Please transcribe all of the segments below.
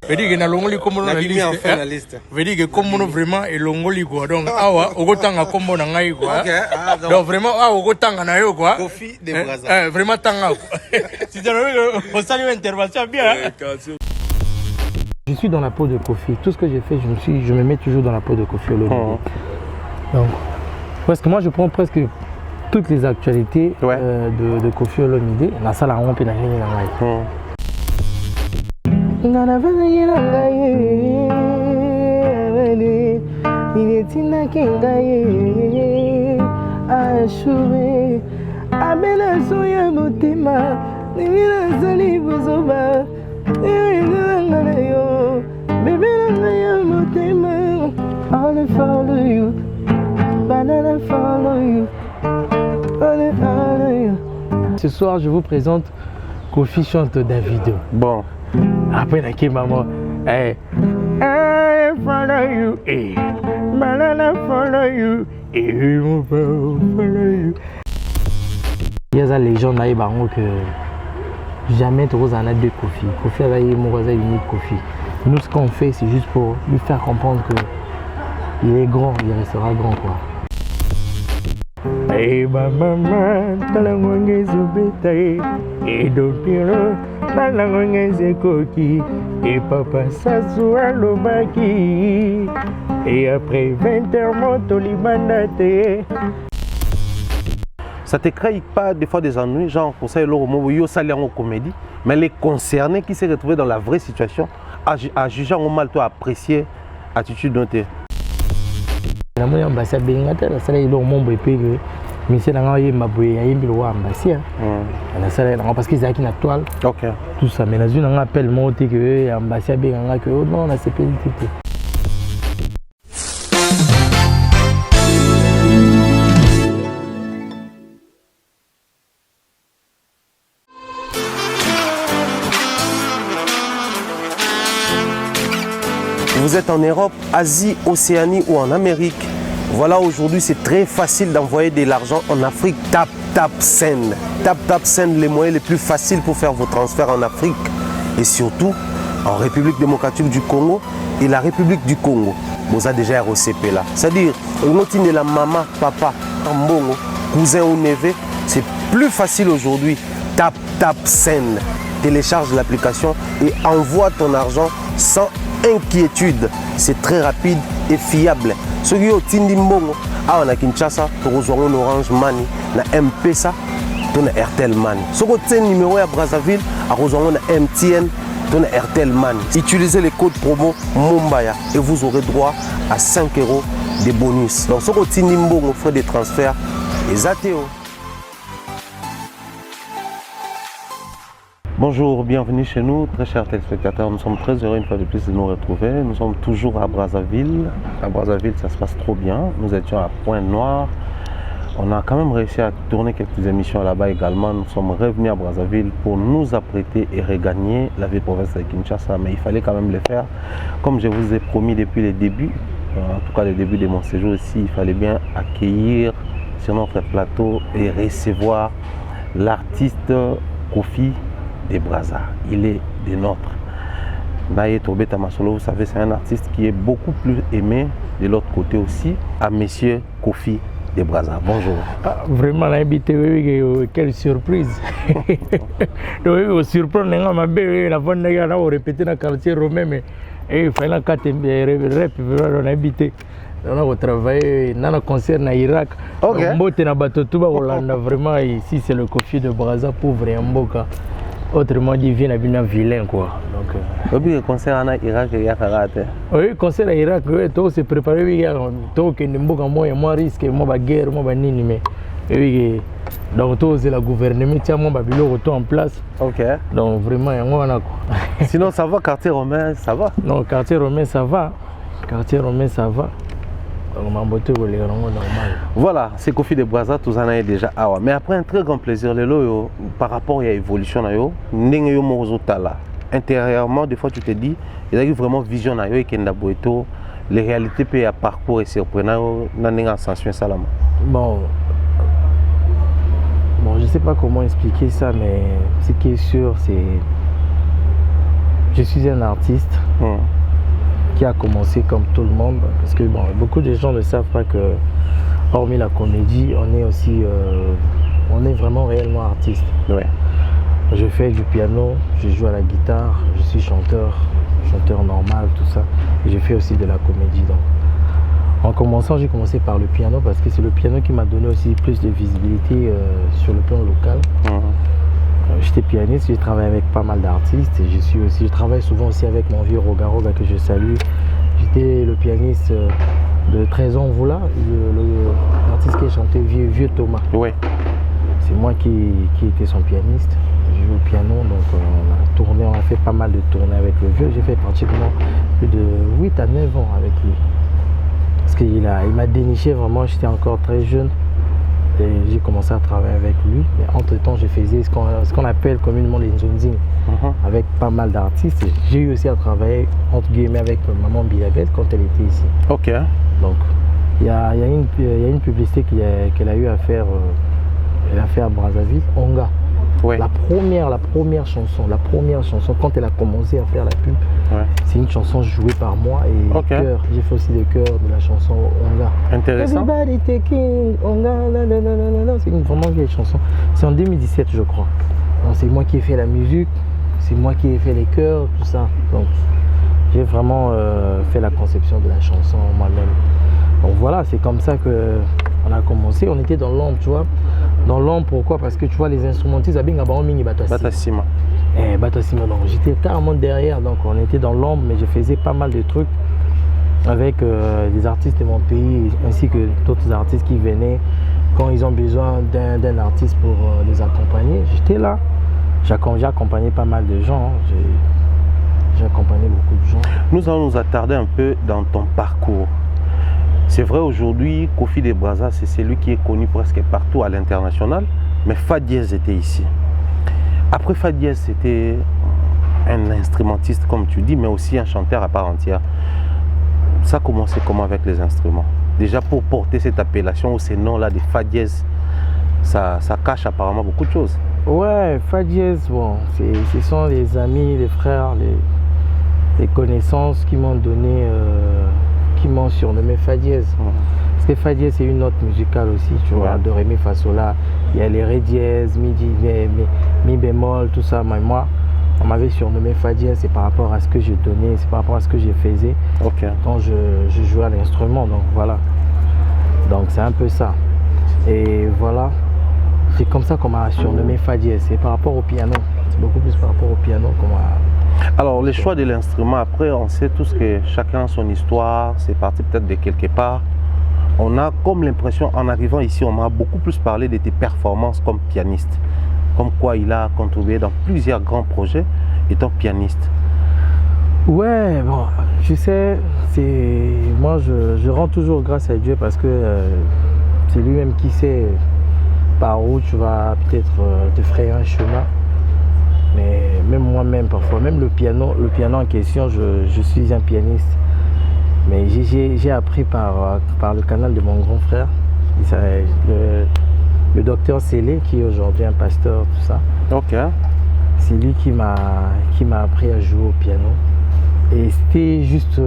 veut dire que na longoli kombo na liste. Veut dire que kombo vraiment et longoli quoi. Donc awa ogotanga kombo na ngai quoi. Donc vraiment awa ogotanga na yo quoi. Kofi de Brazza. Vraiment tanga. Si tu veux on salue intervention bien. Je suis dans la peau de Kofi. Tout ce que j'ai fait, je me mets toujours dans la peau de Kofi Olomide. Donc parce que moi je prends presque toutes les actualités de Kofi Olomide. La salle a rompé dans ligne Ce soir, je vous présente Kofi chante Davido. Bon. Après, la maman, I follow you, banana follow you, follow you. Il y a des légendes là, que jamais tu as un de Kofi. Kofi a eu mon voisin unique Kofi. Nous, ce qu'on fait, c'est juste pour lui faire comprendre que il est grand, il restera grand quoi. Hey maman, talangongeze betaye, et dopiro, talangongeze koki, et papa s'assoit l'obaki, et après 20h monte au Libanate. Ça te crée pas des fois des ennuis, genre pour ça, il salaire en comédie, mais les concernés qui s'est retrouvé dans la vraie situation, à juger en mal, toi apprécier l'attitude dont tu es. La moyenne ambassade Bengata, la salle est dans mon bébé. Mais c'est dans le Maboué, il y a une ambassade. Parce qu'ils ont une toile. Tout ça. Mais dans un appel, monté que l'ambassade Bengata, que non, on a ces pénalités. Vous êtes en Europe, Asie, Océanie ou en Amérique. Voilà, aujourd'hui, c'est très facile d'envoyer de l'argent en Afrique. Tap Send. Tap Send, les moyens les plus faciles pour faire vos transferts en Afrique. Et surtout, en République démocratique du Congo et la République du Congo. Vous avez déjà ROCP là. C'est-à-dire, on la maman, papa, mbongo, cousin ou neveu. C'est plus facile aujourd'hui. Tap Send. Télécharge l'application et envoie ton argent sans inquiétude. C'est très rapide et fiable. Ceux qui ont Tindi Mbongo, on a Kinshasa, on a Orange Money, on a M-Pesa, on a Airtel Money. Ceux qui ont numéro à Brazzaville, on a MTN, on a Airtel Money. Utilisez les codes promo Mumbaya et vous aurez droit à 5 € de bonus. Donc ceux qui ont Tindi Mbongo, frais de transfert, les ATO. Bonjour, bienvenue chez nous, très chers téléspectateurs. Nous sommes très heureux une fois de plus de nous retrouver. Nous sommes toujours à Brazzaville. À Brazzaville, ça se passe trop bien. Nous étions à Pointe-Noire. On a quand même réussi à tourner quelques émissions là-bas également. Nous sommes revenus à Brazzaville pour nous apprêter et regagner la ville province de Kinshasa. Mais il fallait quand même le faire. Comme je vous ai promis depuis le début, en tout cas le début de mon séjour ici, il fallait bien accueillir sur notre plateau et recevoir l'artiste Kofi de Brazza. Il est des nôtres. Naye Tobe Tamasolo, vous savez, c'est un artiste qui est beaucoup plus aimé de l'autre côté aussi, à monsieur Kofi de Brazza. Bonjour. Ah, vraiment, invité, quelle surprise. Donc, surprendre, ma belle, la bonne nègre, on répétait dans le quartier romain, mais il fallait qu'on rep, on a invité. On a travaillé dans le concert en Irak. Vraiment, ici, c'est le Kofi de Brazza, pauvre et Mboka. Autrement dit, vient un vilain quoi. Donc, le concert en Irak, il y a raté. Oui, concert en Irak, tout s'est préparé. Tout qui est moins risque, moins guerre, moins nini mais. Donc tout c'est le gouvernement qui a mon babylone en place. Ok. Donc vraiment, il y a quoi. Sinon, ça va, quartier romain, ça va. Non, quartier romain, ça va. Quartier romain, ça va. Voilà, c'est Kofi de Brazza, tout ça est déjà awa. Mais après un très grand plaisir, par rapport à l'évolution, intérieurement, des fois tu te dis, il y a vraiment vision et les réalités peuvent à parcours et surprenant dans sens salama. Bon, je ne sais pas comment expliquer ça, mais ce qui est sûr, c'est Je suis un artiste qui a commencé comme tout le monde, parce que bon, beaucoup de gens ne savent pas que, hormis la comédie, on est aussi, on est vraiment réellement artiste. Ouais. Je fais du piano, je joue à la guitare, je suis chanteur normal, tout ça. Et je fais aussi de la comédie. Donc, en commençant, j'ai commencé par le piano parce que c'est le piano qui m'a donné aussi plus de visibilité sur le plan local. J'étais pianiste, j'ai travaillé avec pas mal d'artistes et je travaille souvent aussi avec mon vieux Roga Roga que je salue. J'étais le pianiste de Trésor Voula, l'artiste qui a chanté Vieux Thomas. Ouais. C'est moi qui étais son pianiste. Je joue au piano, donc on a fait pas mal de tournées avec le vieux. J'ai fait pratiquement plus de 8 à 9 ans avec lui. Parce qu'il m'a déniché vraiment, j'étais encore très jeune. Et j'ai commencé à travailler avec lui. Mais entre-temps, je faisais ce qu'on appelle communément les nzonzing avec pas mal d'artistes. J'ai eu aussi à travailler, entre guillemets, avec maman Bilabel quand elle était ici. Ok. Donc, il y a une publicité qu'elle a eu à faire, à Brazzaville, Onga. Ouais. La première chanson, quand elle a commencé à faire la pub, c'est une chanson jouée par moi et chœur. J'ai fait aussi le chœur de la chanson Onga. Intéressant. Everybody taking Onga, c'est une vraiment vieille chanson. C'est en 2017, je crois. C'est moi qui ai fait la musique, c'est moi qui ai fait les chœurs, tout ça. Donc, j'ai vraiment fait la conception de la chanson moi-même. Donc voilà, c'est comme ça qu'on a commencé. On était dans l'ombre, tu vois. Dans l'ombre, pourquoi? Parce que tu vois, les instrumentistes, Batassima. Batassima, donc j'étais carrément derrière. Donc on était dans l'ombre, mais je faisais pas mal de trucs avec des artistes de mon pays, ainsi que d'autres artistes qui venaient quand ils ont besoin d'un artiste pour les accompagner. J'étais là. J'ai accompagné pas mal de gens. J'ai accompagné beaucoup de gens. Nous allons nous attarder un peu dans ton parcours. C'est vrai, aujourd'hui, Kofi de Brazza, c'est celui qui est connu presque partout à l'international, mais Fadiez était ici. Après Fadiez, c'était un instrumentiste, comme tu dis, mais aussi un chanteur à part entière. Ça a commencé comment avec les instruments? Déjà, pour porter cette appellation ou ces noms-là de Fadiez, ça cache apparemment beaucoup de choses. Ouais, Fadiez, bon, ce sont les amis, les frères, les connaissances qui m'ont donné... qui m'ont surnommé Fadiez. Parce que Fadiez c'est une note musicale aussi, tu vois, do, ré, mi, fa, sol, la. Il y a les ré dièse, mi bémol, tout ça. Mais moi, on m'avait surnommé Fadiez, c'est par rapport à ce que je donnais, c'est par rapport à ce que je faisais quand je jouais à l'instrument. Donc voilà. Donc c'est un peu ça. Et voilà. C'est comme ça qu'on m'a surnommé Fadiez. C'est par rapport au piano. C'est beaucoup plus par rapport au piano qu'on m'a... Alors, le choix de l'instrument, après, on sait tous que chacun a son histoire, c'est parti peut-être de quelque part. On a comme l'impression, en arrivant ici, on m'a beaucoup plus parlé de tes performances comme pianiste. Comme quoi il a contribué dans plusieurs grands projets étant pianiste. Ouais, bon, je sais, moi je rends toujours grâce à Dieu parce que c'est lui-même qui sait par où tu vas peut-être te frayer un chemin. Mais même moi-même parfois, même le piano en question, je suis un pianiste. Mais j'ai appris par le canal de mon grand frère, le docteur Célé, qui est aujourd'hui un pasteur, tout ça. Ok. C'est lui qui m'a appris à jouer au piano. Et c'était juste,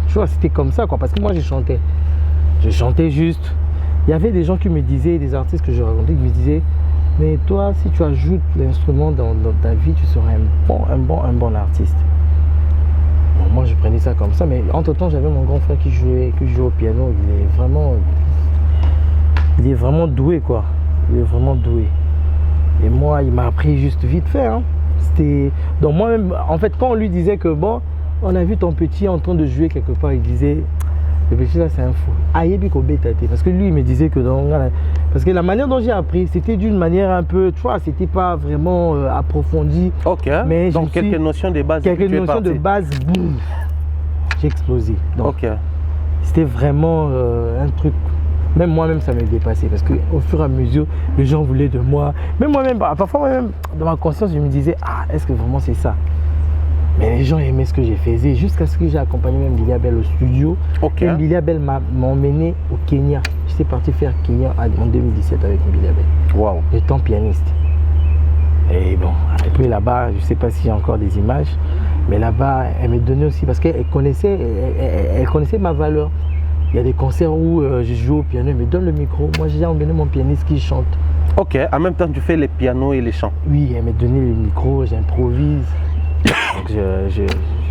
tu vois, c'était comme ça quoi, parce que moi je chantais juste. Il y avait des gens qui me disaient, des artistes que je rencontrais, qui me disaient, mais toi, si tu ajoutes l'instrument dans ta vie, tu seras un bon artiste. Bon, moi, je prenais ça comme ça, mais entre-temps, j'avais mon grand frère qui jouait au piano. Il est vraiment doué, quoi. Il est vraiment doué. Et moi, il m'a appris juste vite fait. Hein. Donc moi-même, en fait, quand on lui disait que, bon, on a vu ton petit en train de jouer quelque part, il disait... Le petit là c'est un fou. Parce que lui il me disait que parce que la manière dont j'ai appris c'était d'une manière un peu, tu vois, c'était pas vraiment approfondi. Ok. Mais donc quelques notions de base. Quelques notions de base, boum, j'ai explosé. Donc, ok. C'était vraiment un truc. Même moi-même ça me dépassait parce qu'au fur et à mesure les gens voulaient de moi. Même moi-même, parfois même dans ma conscience je me disais est-ce que vraiment c'est ça? Mais les gens aimaient ce que j'ai fait jusqu'à ce que j'ai accompagné même Billy Abel au studio. Okay. Billy Abel m'a emmené au Kenya. J'étais parti faire Kenya en 2017 avec Billy Abel. Wow. Étant pianiste. Et bon, et puis là-bas, je ne sais pas s'il y a encore des images, Mais là-bas, elle me donnait aussi, parce qu'elle connaissait, elle connaissait ma valeur. Il y a des concerts où je joue au piano, elle me donne le micro. Moi, j'ai emmené mon pianiste qui chante. Ok, en même temps, tu fais les pianos et les chants. Oui, elle m'a donné le micro, j'improvise. Donc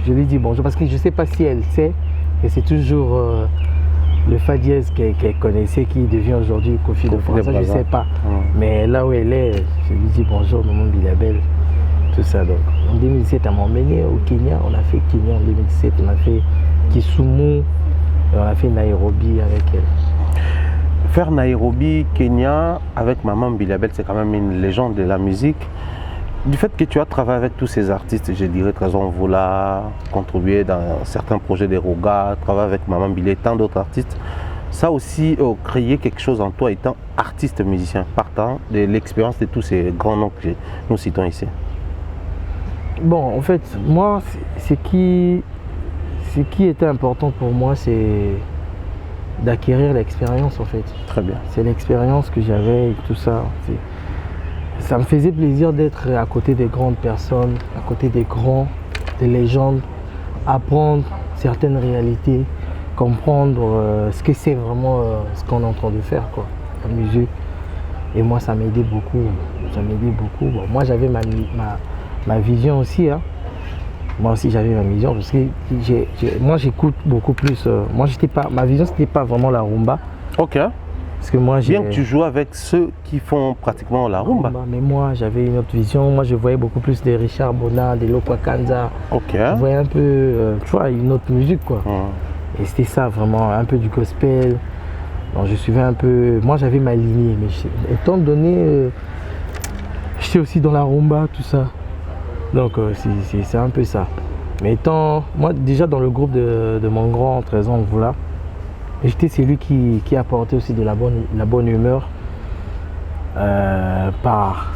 je lui dis bonjour, parce que je ne sais pas si elle sait que c'est toujours le fa dièse qu'elle connaissait qui devient aujourd'hui Kofi de France. Je ne sais pas. Mais là où elle est, je lui dis bonjour, maman Bilabel, tout ça. Donc en 2017, elle m'a emmené au Kenya. On a fait Kenya en 2017, on a fait Kisumu, et on a fait Nairobi avec elle. Faire Nairobi, Kenya avec Maman Bilabel, c'est quand même une légende de la musique. Du fait que tu as travaillé avec tous ces artistes, je dirais Trésor Mvula, contribué dans certains projets des Roga, travaillé avec Maman Bilé, tant d'autres artistes, ça aussi créé quelque chose en toi étant artiste musicien, partant de l'expérience de tous ces grands noms que nous citons ici. Bon, en fait, moi, ce qui était important pour moi, c'est d'acquérir l'expérience en fait. Très bien. C'est l'expérience que j'avais et tout ça. Ça me faisait plaisir d'être à côté des grandes personnes, à côté des grands, des légendes, apprendre certaines réalités, comprendre ce que c'est vraiment ce qu'on est en train de faire, quoi, la musique. Et moi, ça m'aidait beaucoup. Ça m'aidait beaucoup. Bon, moi, j'avais ma vision aussi. Hein. Moi aussi, j'avais ma vision parce que moi, j'écoute beaucoup plus. Moi, ma vision, c'était pas vraiment la rumba. Ok. Parce que moi, bien que tu joues avec ceux qui font pratiquement la rumba. Mais moi, j'avais une autre vision. Moi, je voyais beaucoup plus de Richard Bona, de Lokwa Kanza. Ok. Je voyais un peu, tu vois, une autre musique, quoi. Et c'était ça, vraiment, un peu du gospel. Donc, je suivais un peu. Moi, j'avais ma lignée. Mais étant donné, j'étais aussi dans la rumba, tout ça. Donc, c'est un peu ça. Mais étant, moi, déjà dans le groupe de mon grand Trésor Mvula, j'étais celui qui apportait aussi de la bonne humeur par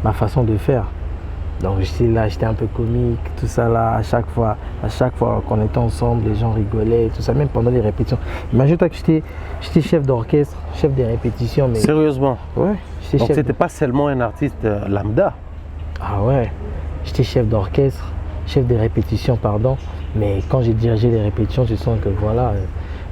ma façon de faire. Donc j'étais là, j'étais un peu comique, tout ça là, à chaque fois qu'on était ensemble, les gens rigolaient, tout ça, même pendant les répétitions. Imagine-toi que j'étais chef d'orchestre, chef des répétitions. Mais... Sérieusement? Ouais. Donc c'était pas seulement un artiste lambda? Ah ouais, j'étais chef d'orchestre, chef des répétitions, pardon. Mais quand j'ai dirigé les répétitions, je sens que voilà...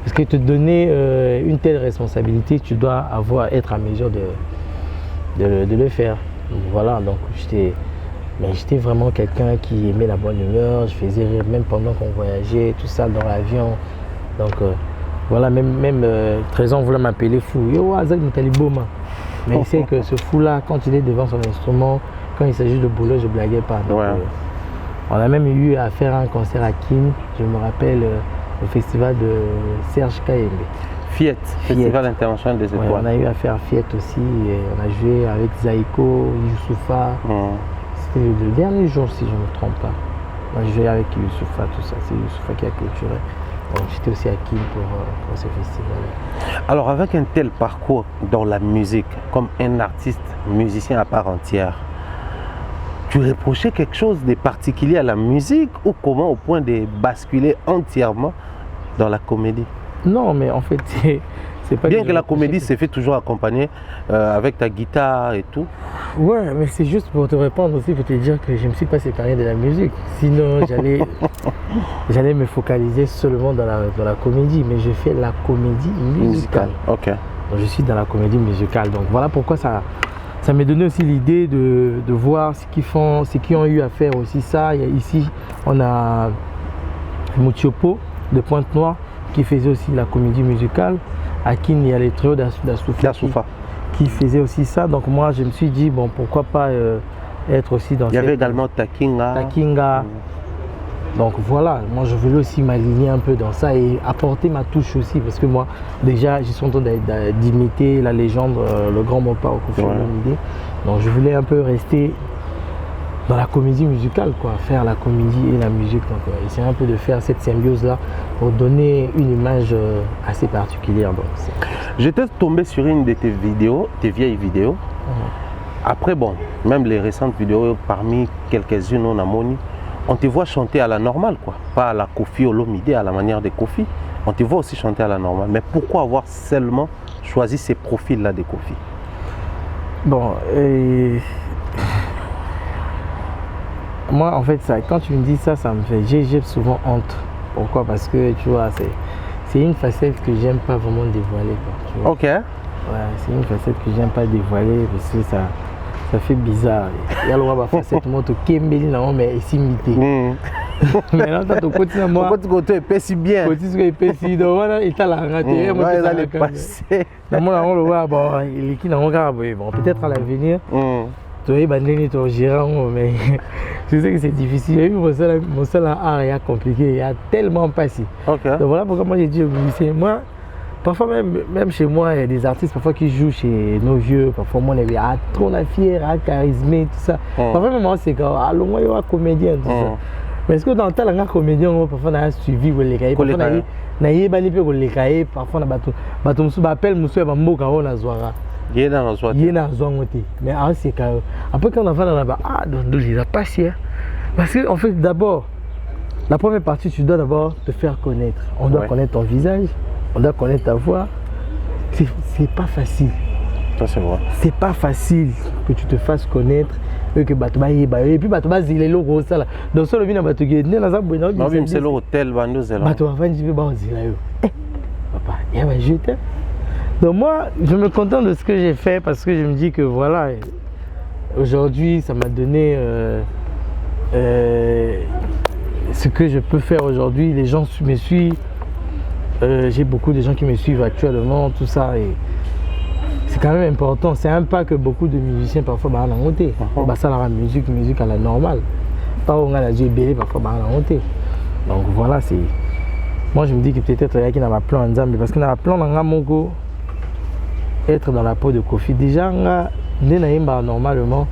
Parce que te donner une telle responsabilité, tu dois être à mesure de le faire. Donc, voilà, donc j'étais vraiment quelqu'un qui aimait la bonne humeur. Je faisais rire même pendant qu'on voyageait, tout ça dans l'avion. Donc voilà, même Trésor voulait m'appeler fou. Yo, Azak Mutaliboma. Mais il sait que ce fou-là, quand il est devant son instrument, quand il s'agit de boulot, je ne blaguais pas. Donc, on a même eu à faire un concert à Kin, je me rappelle. Au festival de Serge Kayembe. Fiat, Festival international des étoiles. Ouais, on a eu à faire Fiat aussi, et on a joué avec Zaiko, Youssoufa. C'était le dernier jour si je ne me trompe pas. On a joué avec Youssoufa, tout ça, c'est Youssoufa qui a clôturé. Donc j'étais aussi à Kim pour ce festival. Alors avec un tel parcours dans la musique, comme un artiste musicien à part entière, tu reprochais quelque chose de particulier à la musique ou comment au point de basculer entièrement dans la comédie? Non, mais en fait, c'est pas... Bien que la comédie s'est fait toujours accompagner avec ta guitare et tout. Ouais, mais c'est juste pour te répondre aussi, pour te dire que je ne me suis pas séparé de la musique. Sinon, j'allais me focaliser seulement dans la comédie. Mais je fais la comédie musicale. Ok. Donc, je suis dans la comédie musicale. Donc voilà pourquoi ça m'a donné aussi l'idée de voir ce qu'ils ont eu à faire aussi ça. Ici, on a Moutiopo de Pointe-Noire qui faisait aussi la comédie musicale. À Kin, il y a les trios d'Asoufa qui faisaient aussi ça. Donc moi, je me suis dit, bon, pourquoi pas être aussi dans... Il y avait également Takinga. Donc voilà, moi je voulais aussi m'aligner un peu dans ça et apporter ma touche aussi, parce que moi déjà je suis en train d'imiter la légende, le grand Mopa Kofi Olomide. Donc je voulais un peu rester dans la comédie musicale, quoi, faire la comédie et la musique. Donc essayer un peu de faire cette symbiose là pour donner une image assez particulière. J'étais tombé sur une de tes vidéos, tes vieilles vidéos. Après bon, même les récentes vidéos, parmi quelques-unes on a moni. On te voit chanter à la normale, quoi. Pas à la Kofi Olomide, à la manière de Kofi. On te voit aussi chanter à la normale. Mais pourquoi avoir seulement choisi ces profils-là de Kofi? Bon, moi, en fait, ça, quand tu me dis ça, ça me fait. J'ai souvent honte. Pourquoi? Parce que tu vois, c'est une facette que j'aime pas vraiment dévoiler. Quoi, tu vois. Ok. Ouais, c'est une facette que j'aime pas dévoiler parce que ça fait bizarre. Il y a le droit de facette, moi, tu kembeli, non, mais ici, mité. Maintenant, tu as ton côté, moi. Pourquoi tu côté pas si bien? Côté, ce que tu es donc, voilà, il t'a la raté. Moi, il allait passer. Moi, on le voit, bon, il est qui dans mon gars, bon, peut-être à l'avenir. Tu vois, il est ton gérant, mais je sais que c'est difficile. Mon seul art est compliqué, il y a tellement passé. Ok. Donc voilà pourquoi moi j'ai dit au musicien, moi, parfois même chez moi, il y a des artistes parfois qui jouent chez nos vieux, parfois moi, on est trop fier, charismé, tout ça. Parfois même moi, c'est comme, allons, moi, il y a un comédien, tout ça. Mais est-ce que dans tel comédien, parfois on a suivi les cahiers, parfois on a les cahiers, parfois on a appelé monsieur Bamboka, on a Zouara. Il est dans la joie. Mais c'est quand après quand on va dans la bas, donc il a pas si. Parce que en fait d'abord, la première partie, tu dois d'abord te faire connaître. On doit connaître ton visage, on doit connaître ta voix. C'est pas facile. Ça c'est vrai. C'est pas facile que tu te fasses connaître. Et que et puis il est logo ça là. Donc ça le vient à c'est l'hôtel Bando Zéland. Papa, je t'aime. Donc moi, je me contente de ce que j'ai fait parce que je me dis que voilà, aujourd'hui, ça m'a donné ce que je peux faire aujourd'hui. Les gens me suivent. J'ai beaucoup de gens qui me suivent actuellement, tout ça. Et c'est quand même important. C'est un pas que beaucoup de musiciens parfois ont monté. Ça la musique à la normale. Pas on a la JBL parfois ont monté. Donc voilà, c'est. Moi je me dis que peut-être il y a qui n'a pas plan en Zambie parce qu'il y a plan dans Mongo. Être dans la peau de Kofi. Déjà, normalement,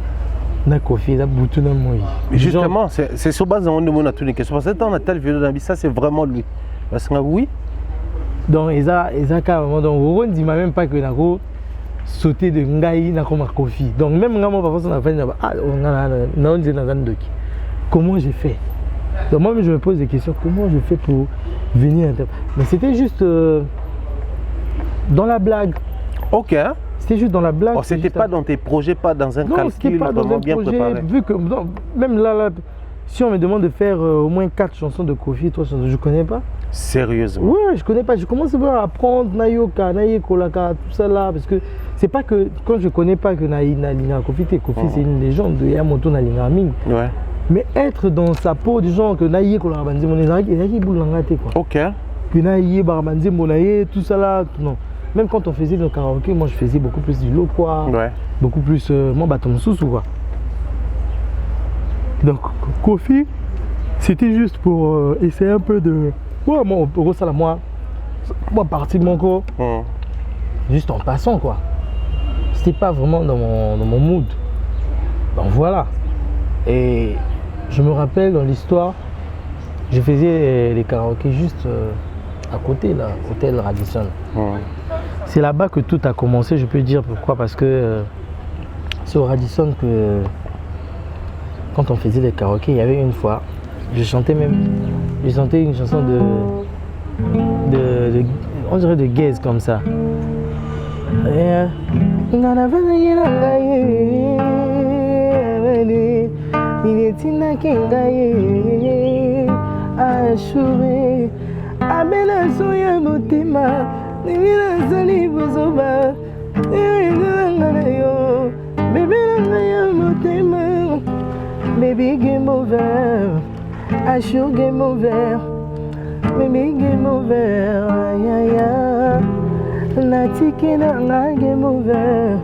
na Kofi, na Boutou, na Moïse. Justement, c'est sur base de mon a toutes les questions. Parce que dans la telle vidéo d'Ambi, ça c'est vraiment lui. Parce que oui. Donc, ils ont carrément. Donc, on ne dit même pas que Nako sauté de Ngaï, Nako ma Kofi. Donc, même moi, parfois, on a fait on dit comment j'ai fait? Donc, moi, je me pose des questions. Comment je fais pour venir? Mais c'était juste dans la blague. Ok. C'était juste dans la blague. Oh, c'était pas dans tes projets, pas dans un calcul pas dans un bien projet, préparé. Vu que même là, si on me demande de faire au moins 4 chansons de Kofi, 3 chansons, je connais pas. Sérieusement? Ouais, je connais pas. Je commence à apprendre Nayoka, Nayekolaka, tout ça là, parce que c'est pas que quand je connais pas que Nalinga Kofi, c'est une légende. Il y a mon tour Nalinga Ming. Ouais. Mais être dans sa peau du genre que Nayekolaka, mon quoi. Ok. Que Nayekolaka, mon tout ça là, non. Même quand on faisait le karaoké, moi je faisais beaucoup plus du lot quoi. Ouais. Beaucoup plus moi bâton sous quoi. Donc Kofi, c'était juste pour essayer un peu de. Ouais, moi ça là, moi partie de mon corps. Juste en passant quoi. C'était pas vraiment dans mon mood. Donc voilà. Et je me rappelle dans l'histoire, je faisais les karaokés juste à côté là, hôtel Radisson. C'est là-bas que tout a commencé, je peux dire pourquoi, parce que c'est au Radisson que quand on faisait les karaokés, il y avait une fois, je chantais une chanson on dirait de gaze comme ça. Baby game over, I sure game over. Baby game over, yeah. Natiki na game over,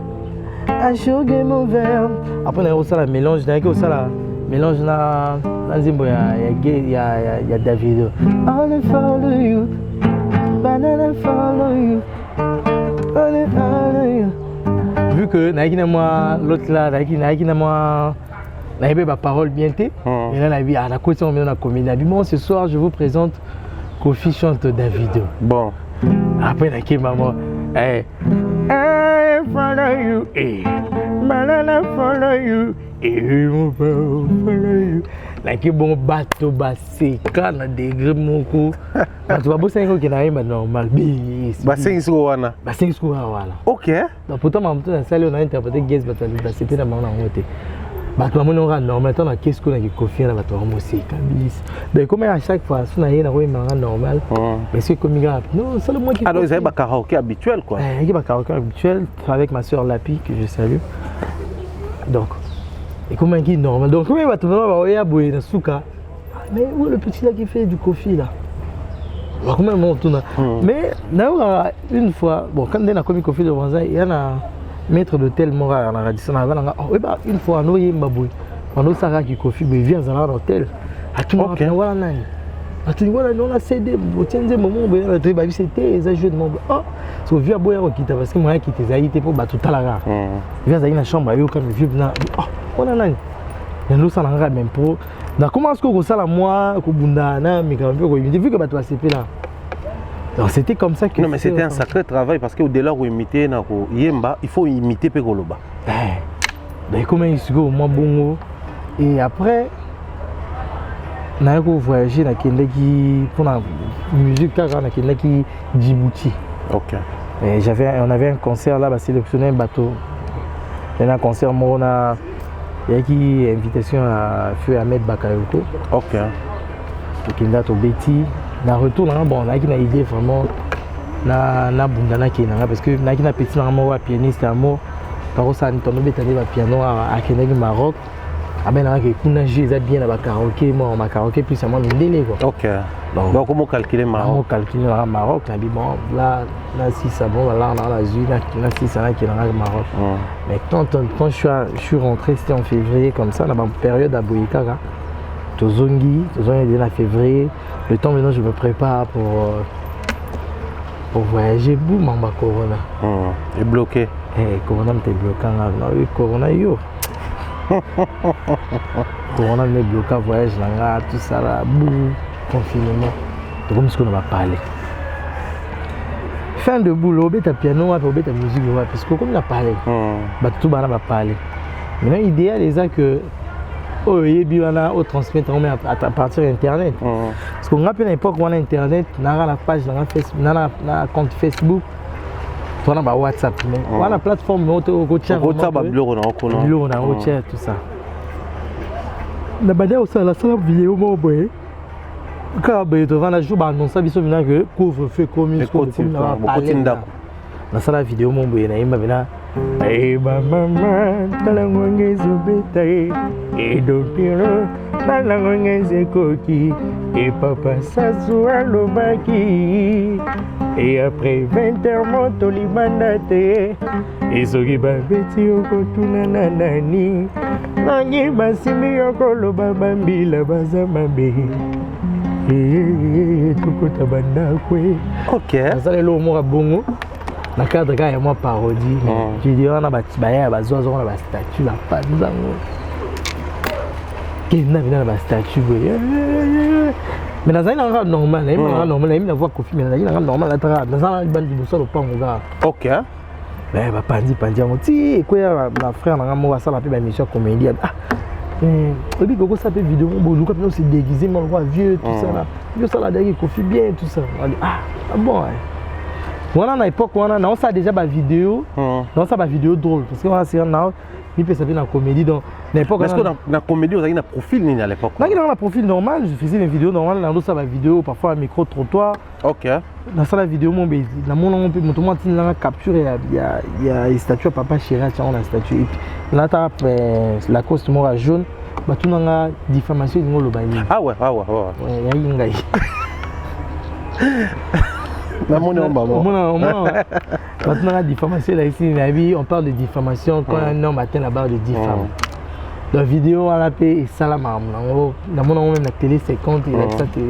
I sure game over. Après on a aussi la mélange, mélange na Zimbo ya Davido. I wanna follow you, banana follow you. Vu que Naïki moi l'autre là, Naïki moi Naïbe ma parole bien té. Et là Naïbi à la côté on met dans la comédie. Bon ce soir je vous présente Kofi chante Davido. Bon. Après Naïki maman, hey, I follow you, banana follow you, follow you. Naïki bon bateau bassé, quand des gris mon cou. Tu vas bosser un qui n'a rien normal. Bassin Souana. Bassin Souana. Ok. Donc pourtant, ma dans la salle, on a interprété Gaze Battle, c'était dans mon côté. bato bamoni onga normal tant na qu'est-ce qu'on a qui confie na bato vraiment c'est kabis mais comme à chaque fois sous na yena ko imanga normal mais c'est comme grave non c'est le moi qui alors ils avaient un karaoké habituel quoi il y a un karaoké habituel avec ma soeur Lapi que je salue donc et comme un qui normal donc oui bato vraiment ya boye na suka mais où le petit là qui fait du coffee là comment on tourne mais là une fois bon quand on a commis coffee de Vanza il y a un maître d'hôtel mora na radisson une fois no yemba boy on sara qui coffee mais vient dans l'hôtel à tout moment voilà nani à tout voilà on a cédé botienze moment boy la tribu c'était ça jeu de mon oh so via boy qui t'a parce que moi qui t'es aïté pour battre tout à la vient dans la chambre yo comme vieux na oh voilà nani nous ça n'en même pour na comment est-ce que ça la moi ko bunda na mais quand même ko vu que bato acp là donc c'était comme ça que non mais c'était un sacré travail parce que au-delà où imiter na ko yemba il faut imiter pe koloba ben comment il se go moi bongo et après na ko voyager na kende qui pour la musique car na kende qui Djibouti OK et on avait un concert là, sélectionné un bateau. Il y a un concert Mona. Il y a qui invitation à Feu Ahmed Bakayoko. OK. Qui est au Betty. Na retour là bon, là qui a idée vraiment na bundana qui na parce que na qui na petit na moi pianiste à moi. Par ça on tombe betani ba piano à Kenegi Maroc. Ah ben là que kuna jouer ça bien na karaoké moi ma karaoké plus à moi ndélé quoi. OK. Donc comment calculer Maroc? Comment calculer le Maroc là bon là si ça bon là on a la Zui là si ça là qui est dans le Maroc. Mais quand je suis rentré c'était en février comme ça dans ma période à Boyika là. Tozongi est en février. Le temps maintenant je me prépare pour voyager boum en bas Corona. Et bloqué. Corona m'était bloqué là. Non, oui, Corona yo. Corona m'est bloqué voyage là, tout ça là, boum, confinement. C'est comme ce qu'on va parler. Fin de boulot, bête à piano, bête à musique, parce que comme on a parlé, tout le monde va parler. Maintenant l'idéal est ça que oh, il y a au transmettre à partir d'internet. Parce qu'on a à l'époque où on a internet, on a la page, on a un compte Facebook, on a WhatsApp, on a la plateforme, on a tout ça. On a aussi la salle vidéo, quand on a joué, on a vu que couvre-feu commun, la salle vidéo, hey maman, talangongé zobetae, et dopiro, talangongé koki, et papa s'assoit le baki. Et après 20h, monte limandate, et soki babeti okotuna nanani, nangi basimi okolo babambi la bazamabe. Et tukota bandakwe. OK. Ça c'est le mot à bongo. Na cadre gars et moi parodie je dis on a bâti baia bazozo on a ba statue la panzango qui na vina ba statue mais na zana nga normal na voix kofi mais na nga normal la tra na zana bandi boso lo pango ga OK ben ba pandi ngo ti ko ya ma frère na nga mo sala pe ba mission comédie et puis gogo ça pe vidéo bon nous quand on s'est déguisé mon roi vieux tout ça là vieux ça là derrière kofi bien tout ça on dit bon voilà à l'époque on a déjà ma vidéo on ça ma vidéo drôle parce que on a c'est là il peut s'appeler la comédie donc l'époque est-ce que dans la comédie on a un profil ni à l'époque là il a un profil normal je faisais mes vidéos normales dans ça ma vidéo parfois un micro trottoir OK dans ça la vidéo mon bébé dans mon on peut tout le monde la capture il y a une statue papa chéri tiens on a statue et puis là tu as la costume jaune bah tout dans diffamation du le bail ouais il y a une maintenant la diffamation là ici on parle de diffamation quand un homme atteint la barre de 10 femmes. La vidéo à la paix et ça la maman dans mon même la télé 50 il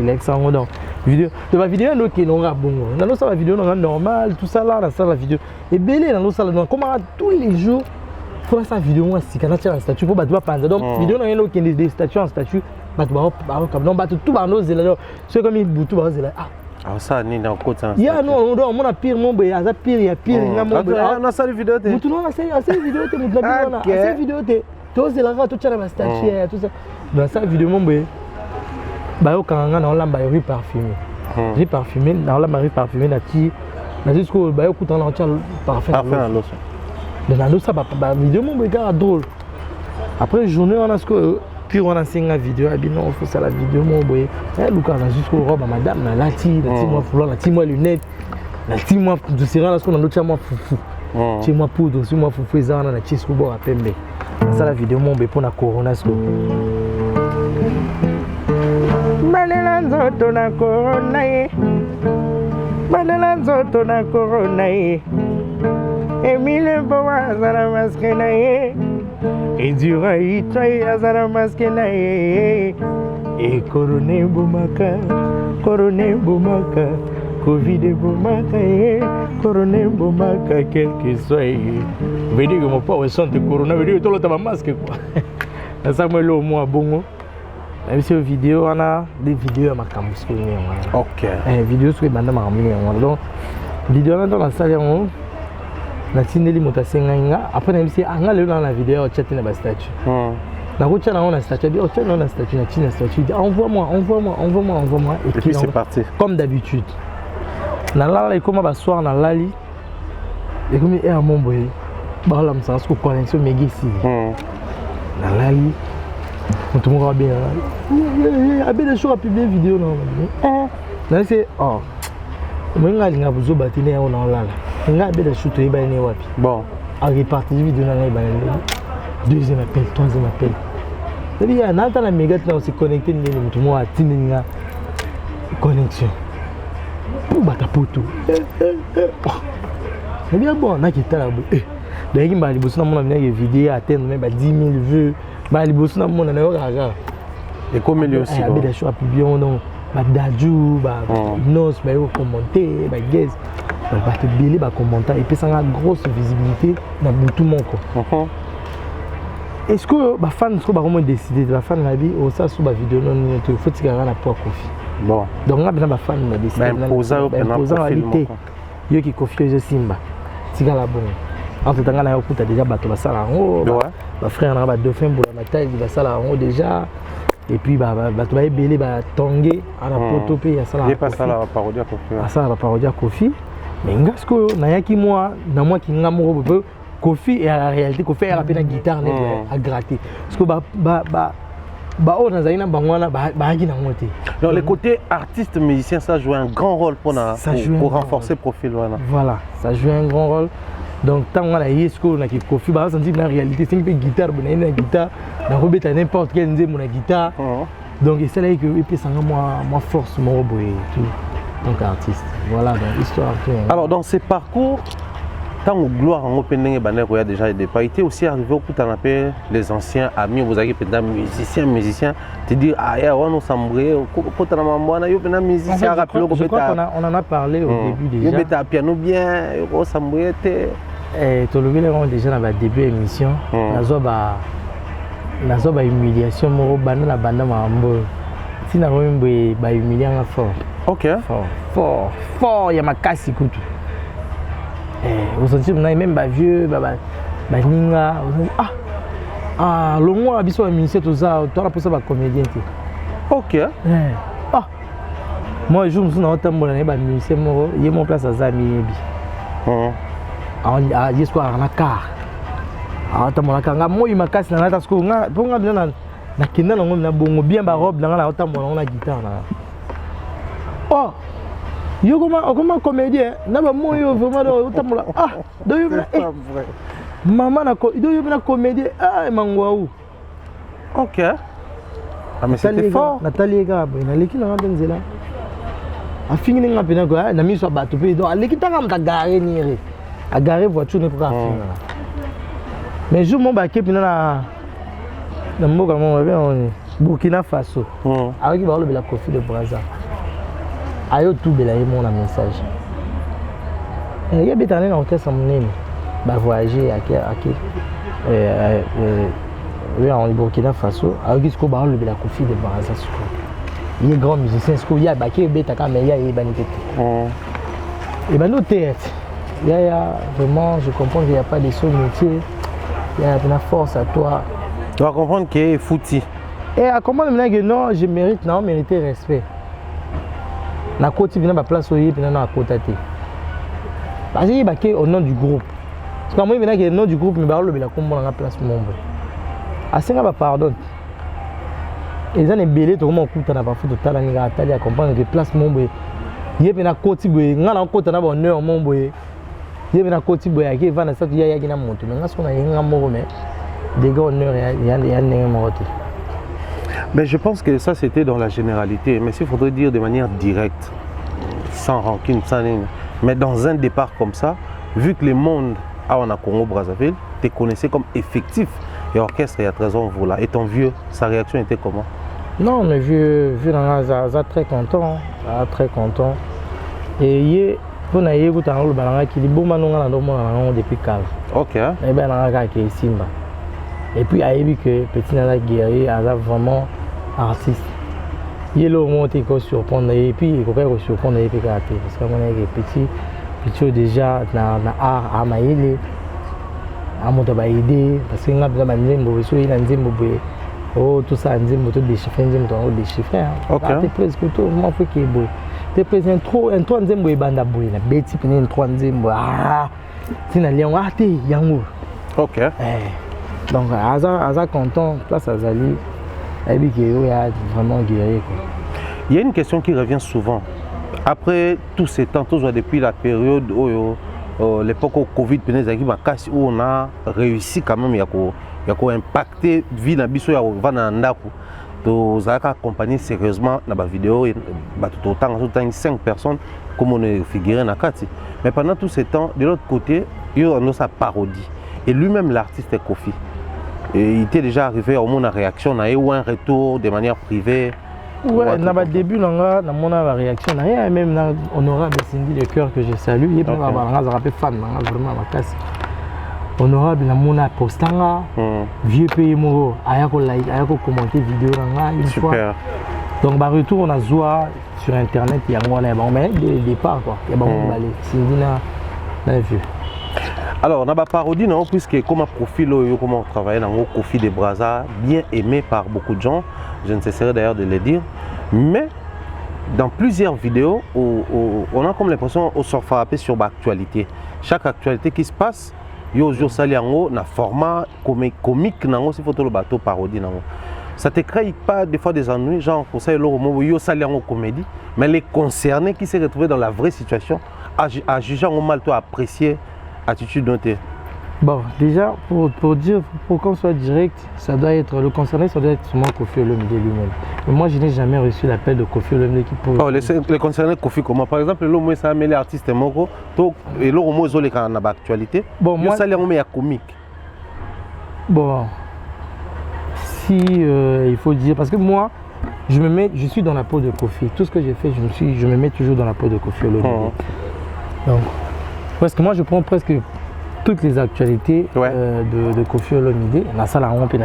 est ça donc vidéo de ma vidéo donc qui n'aura bon dans ça la vidéo normal tout ça là dans ça la vidéo et belé dans ça là comment tous les jours faut ça vidéo moi si quand tu as un statut pour battre pas donc vidéo dans un qui des statuts en statut battre comme non battre tout ba nos là c'est comme il boutou ba là ça ni dans côté ça. Ya non on a pire mon boy, ça pire il y a pire na mon boy. On a ça vidéo te. Mutu non ça vidéo te mutu na ça vidéo te. Toi c'est là tout ça la statue tout ça. Dans ça vidéo mon boy. Ba yo kanga na on lamba riz parfumé. Riz parfumé, na on lamba riz parfumé na ti. Na jusqu'au ba yo kuta na tia parfum. Parfum à l'os. Dans ça ba vidéo mon boy gars drôle. Après journée on a ce que puis on a une vidéo à non faut ça la vidéo mon boy Lucas on a jusqu'au robe à madame na lati na ti moi foulard na ti moi lunette na ti moi de sera là ce qu'on a l'autre moi foufou ti moi poudre si moi foufou ça na ti ce bo à pembe ça la vidéo mon boy pour na corona ce Balela nzoto na corona ye Balela nzoto na corona ye Emile Boa zara maskena ye Edura itoi azara maskena ye E corona bomaka Covid bomaka ye Corona bomaka quel que soit ye veut dire que mon père sent corona veut dire que tout le temps masque quoi ça moi le moi bongo. Même si vidéo on a des vidéos à ma campus OK. Vidéo sur madame Armée donc vidéo dans la salle on na tindeli motasenga après même si anga le dans la vidéo chat na ba statut. Na ko tchana on a statut dit on a statut na tina statut envoie-moi et puis c'est parti. Comme d'habitude. Na la comme ba soir na lali et comme est à mon boy. Ba la msa ko connexion megisi. Na lali tout le monde va bien. Il y a des choses à publier vidéo non. Là c'est oh. Moi ngali ngabuzo batine on en là. Ngabe des choses to ibane wapi. Bon, à repartir vidéo na ibane. Deuxième appel, troisième appel. C'est bien na la méga on s'est connecté ni tout le monde a tinga connexion. Pour bata poto. C'est bien bon na kita la. D'ailleurs il m'a dit bosso na mon ami vidéo atteindre même 10 000 vues. Bah les boss na mon na yo et comme il aussi il y a des choses à publier non bah dadju bah nos bah yo commenter bah guest bah te biler bah commenter et puis ça a une grosse visibilité dans tout mon quoi. Est-ce que bah fan est-ce que bah comment décider la fan la vie ou ça sur bah vidéo non il faut tirer na pour Kofi. Bon donc on a besoin bah fan na décider imposant réalité yo qui Kofi je simba tirer la bonne en tout temps on a écouté déjà bateau la salle en haut bah frère on a deux fins pour la bataille il va ça là en haut déjà et puis bah tu vas belé bah tonguer à la potopé il y a ça là il pas ça la parodie à Kofi ça la parodie à Kofi mais ngasko na yaki moi na moi qui ngamo Kofi et à la réalité Kofi a rappelé la guitare à gratter parce que bah on a zaina bangwana bah qui na monter donc les côtés artistes musiciens ça joue un grand rôle pour renforcer le profil voilà ça joue un grand rôle. Donc tant on a yesco na ki Kofi ba senti na réalité c'est une guitare bonne guitare na robeta n'importe quel nzembo na guitare donc c'est là que et puis ça moi force mon robot et tout donc artiste voilà donc histoire. Alors dans ces parcours tant au gloire en open ndenge bané ko ya déjà des pas été aussi arrivé au coup t'en appelle les anciens amis vous avez peut-être musiciens te dire ah ya on s'embrouiller ko t'en mambona yo peut-être musicien rappelé je crois qu'on en a parlé au début déjà yo beta piano bien yo s'embrouiller et tu le vois déjà dans le début de l'émission, nazo ba humiliation moro bana na banda mambo. Si na romi ba humiliant fort. OK. Fort ya makasi kutu. Vous sentez même ba vieux ba ninga longo abiso ba musicien tout ça, toi pour ça ba comédien. OK. Moi je me suis na tambola na ba musicien moro, yé mon place à Zami yebi. Ah jusqu'à la car ah tamona kanga moi makasi na parce que nga ponga bien na kinda nango na bongo bien ba robe na tamona na guitare na oh yo comment comédien na ba moi yo vraiment tamona do yo maman na do yo na comédien mangwaou. OK mais c'était fort Nathalie Gab na leki na ngabenzela afingini ngapena ko na miso bato pe do aleki tanga mtagare nire à garer voiture ne pourra faire mais je mon baquet puis na mboka mon Burkina Faso avec qui va le Kofi de Brazza ayo tout bela y mon message il y a bétané dans hôtel samnene ba voyager à oui en Burkina Faso avec qui va le Kofi de Brazza il est grand musicien ce qu'il y a baquet bétaka mais il y a banité et ben nous théâtre. Il y a vraiment, je comprends qu'il n'y a pas de saut métier, il y a de la force à toi. Tu vas comprendre qu'il est foutu. Et à comprendre que non, je mérite, non, mériter respect. Na côté vient ma place au yé, puis non à côté. Parce qu'il y a au nom du groupe. Parce que moi, il y a le nom du groupe, mais il y a la place membre. asenga ba pardon eza ne belé to comment kuta na ba foto tala ni ga tali a comprendre que place mon boy yebe na koti boy ngana kota na ba honneur mon boy yebe na koti boy aki va na sa tu ya gina moto mais ngaso na yenga mo mais des gars honneur ya ndenge mo te. Mais je pense que ça c'était dans la généralité, mais s'il faudrait dire de manière directe, sans rancune, sans ligne, mais dans un départ comme ça, vu que le monde a en Congo-Brazzaville, te connaissais comme effectif et orchestre il y a 13 ans, voilà. Et ton vieux, sa réaction était comment? Non, mais vieux très content, très content. Et hier, on a eu un balanga qui dit bon manon depuis calme. Ok. Et ben on qui Simba. Et puis il a vu que petit nana guerrier a vraiment artiste. Il est là au moins il faut surprendre et puis il faut surprendre et puis gâter parce que mon petit déjà na art à maïle à mon tabac idée parce que on a besoin de nzembo so il a nzembo oh tout ça nzembo tout déchiffrer nzembo tout déchiffrer. Ok. T'es presque tout moi faut qu'il est beau. T'es presque un trop nzembo et banda boy la bête puis un trois nzembo ah c'est un lion ah t'es yango. Ok. Donc Aza content place Azali et puis qu'il y a vraiment guéri quoi. Il y a une question qui revient souvent. Après tous ces temps, toujours depuis la période où l'époque où Covid où on a réussi quand même à impacter vie na biso ya vana ndaku. Donc ça a accompagné sérieusement dans la vidéo autant 5 personnes comme on est figuré na kati. Mais pendant tout ce temps, de l'autre côté, il y a sa parodie et lui-même l'artiste Kofi. Et il était déjà arrivé au moins une réaction ou un retour de manière privée. Ouais, dans le début, on a la réaction. Même honorable Cindy le cœur que je salue. Il y a un fan, vraiment ma casse. Honorable, on a posté vieux pays moro, ayako commenter vidéo une fois. Donc par retour on a Zoa sur internet, il y a un mais dès le départ quoi. Il y a Cindy na vu. Alors, on a une parodie, non, puisque comme un profil, comment on travaille dans le Kofi de Brazza, bien aimé par beaucoup de gens, je ne cesserai d'ailleurs de le dire, mais dans plusieurs vidéos, on a comme l'impression qu'on se frappe sur l'actualité. Chaque actualité qui se passe, il y a un format comique, si faut le bateau parodie. Ça ne te crée pas des fois des ennuis, genre pour ça, il y a une comédie, mais les concernés qui se retrouvent dans la vraie situation, à juger en mal, toi, apprécier. Attitude notée. Bon, déjà, pour dire, pour qu'on soit direct, ça doit être, le concerné, ça doit être seulement Kofi Olomide lui-même. Mais moi, je n'ai jamais reçu l'appel de Kofi Olomide qui pourrait... Oh, les concernés Kofi, comment? Par exemple, l'homme, ça a mêlé artiste Moko, et l'homme, ils ont les canaux d'actualité. Bon, moi... Ça, l'homme, il y a comique. Bon, si il faut dire, parce que moi, je suis dans la peau de Kofi. Tout ce que j'ai fait, je me mets toujours dans la peau de Kofi Olomide. Donc, parce que moi je prends presque toutes les actualités de Kofi Olomide. La salle a rompé dans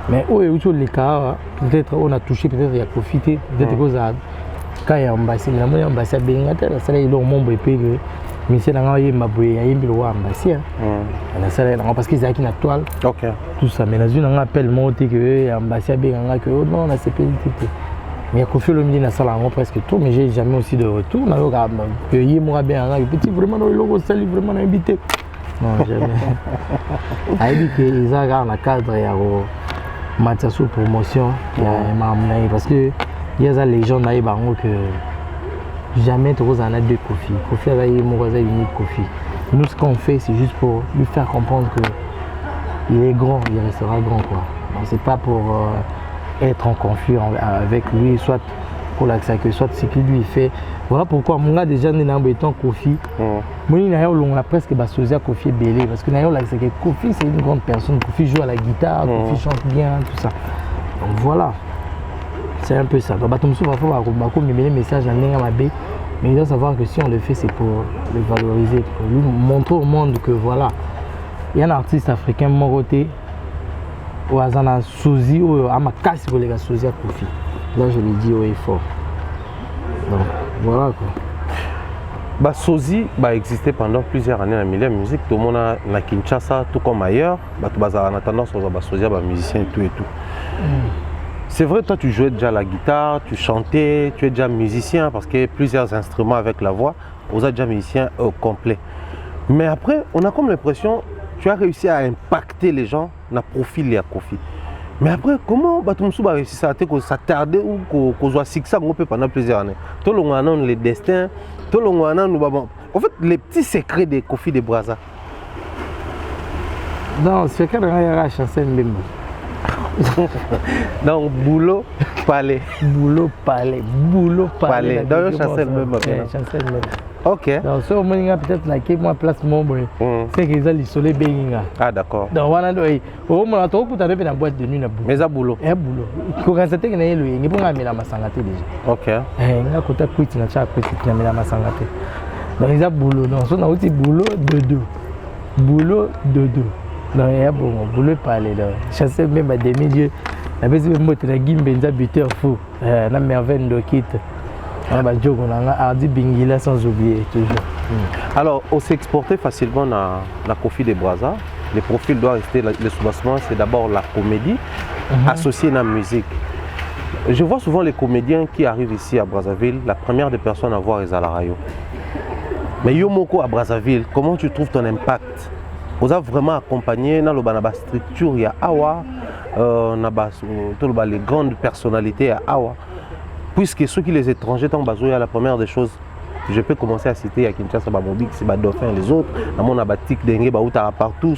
mais où est les cas, peut-être on a touché, peut-être il y a profité, peut-être que ça quand il y a ambassade, la moyenne ambassade Bengata, la salle est là au monde et puis mais c'est là où il y a maboué, il y a une ambassade. La salle parce qu'ils ont une toile. Tout ça, mais dans une on appelle monter que ambassade Bengata que non, là c'est petit. Mais Kofi Olomide na sala presque tout, mais j'ai jamais aussi de retour. Na yoga que yemura bien petit vraiment le logo sali vraiment invité. Non, jamais. A dit que ils ont un cadre ya match sous promotion ya mamna parce que il y a des légendes là bango que jamais trop en a de Kofi. Kofi a yemura za unique Kofi. Nous ce qu'on fait c'est juste pour lui faire comprendre que il est grand, il restera grand quoi. Donc c'est pas pour être en conflit avec lui, soit pour l'accès que soit ce qu'il lui fait. Voilà pourquoi mon gars déjà né dans béton Kofi. Moi il a presque basosé Kofi belé parce que que Kofi c'est une grande personne. Kofi joue à la guitare, Kofi chante bien, tout ça. Donc voilà, c'est un peu ça. Donc bateau va faut les messages dans ma baie, mais il doit savoir que si on le fait c'est pour le valoriser, pour lui montrer au monde que voilà, il y a un artiste africain Moroté. Ou à Zana Souzi ou à ma casse pour les gars Souzi à Kofi. Là je lui dis au effort. Donc voilà quoi. Bah Souzi existait pendant plusieurs années dans le milieu de la musique. Tout le monde a Kinshasa, tout comme ailleurs. Bah tout en attendant sur Souzi, musicien et tout et tout. C'est vrai, toi tu jouais déjà la guitare, tu chantais, tu es déjà musicien parce qu'il y a plusieurs instruments avec la voix. Vous êtes déjà musicien au complet. Mais après, on a comme l'impression tu as réussi à impacter les gens na profil ya Kofi. Mais après, comment Batumsou va réussir à s'attarder ou qu'on soit succès pendant plusieurs années? Tout le monde a les destins, tout le monde a nous. En fait, les petits secrets de Kofi de Brazza. Non, c'est quand même la chanson même. Donc, boulot, palais. Boulot, palais. Boulot, palais. Dans la chanson même. Ok. Donc, si on a peut-être la moi place mon c'est qu'ils ont l'isolé béninga. Ah, d'accord. Donc, on a dit, oh, mon attend, vous avez une boîte de nuit. Mais ça boulot. Eh, boulot. Quand c'était que nous, il faut amener la masangate déjà. Ok. Eh, on a côté quitté, na cha quitté, amener la masangate. Donc, ils ont boulot. Donc, on a aussi boulot de deux. Boulot de deux. Non, il y a bon, boulot parler là. Chasser même à des milieux. La base de moto la gimbenza buteur fou. Na merveille de kit. On va jouer on a Hardy Bingila sans oublier toujours. Alors, on s'est exporté facilement dans la Kofi de Brazza. Le profil doit rester le soubassement, c'est d'abord la comédie associée à la musique. Je vois souvent les comédiens qui arrivent ici à Brazzaville, la première des personnes à voir est Zalarayo. Mais Yomoko à Brazzaville, comment tu trouves ton impact? Vous avez vraiment accompagné dans la structure, il y a Awa, les grandes personnalités à Awa. Puisque ceux qui les étrangers sont basés à la première des choses, je peux commencer à citer à Kinshasa, Mobik, Dauphin, les autres, à mon abatik, Dengue, Baouta, partout,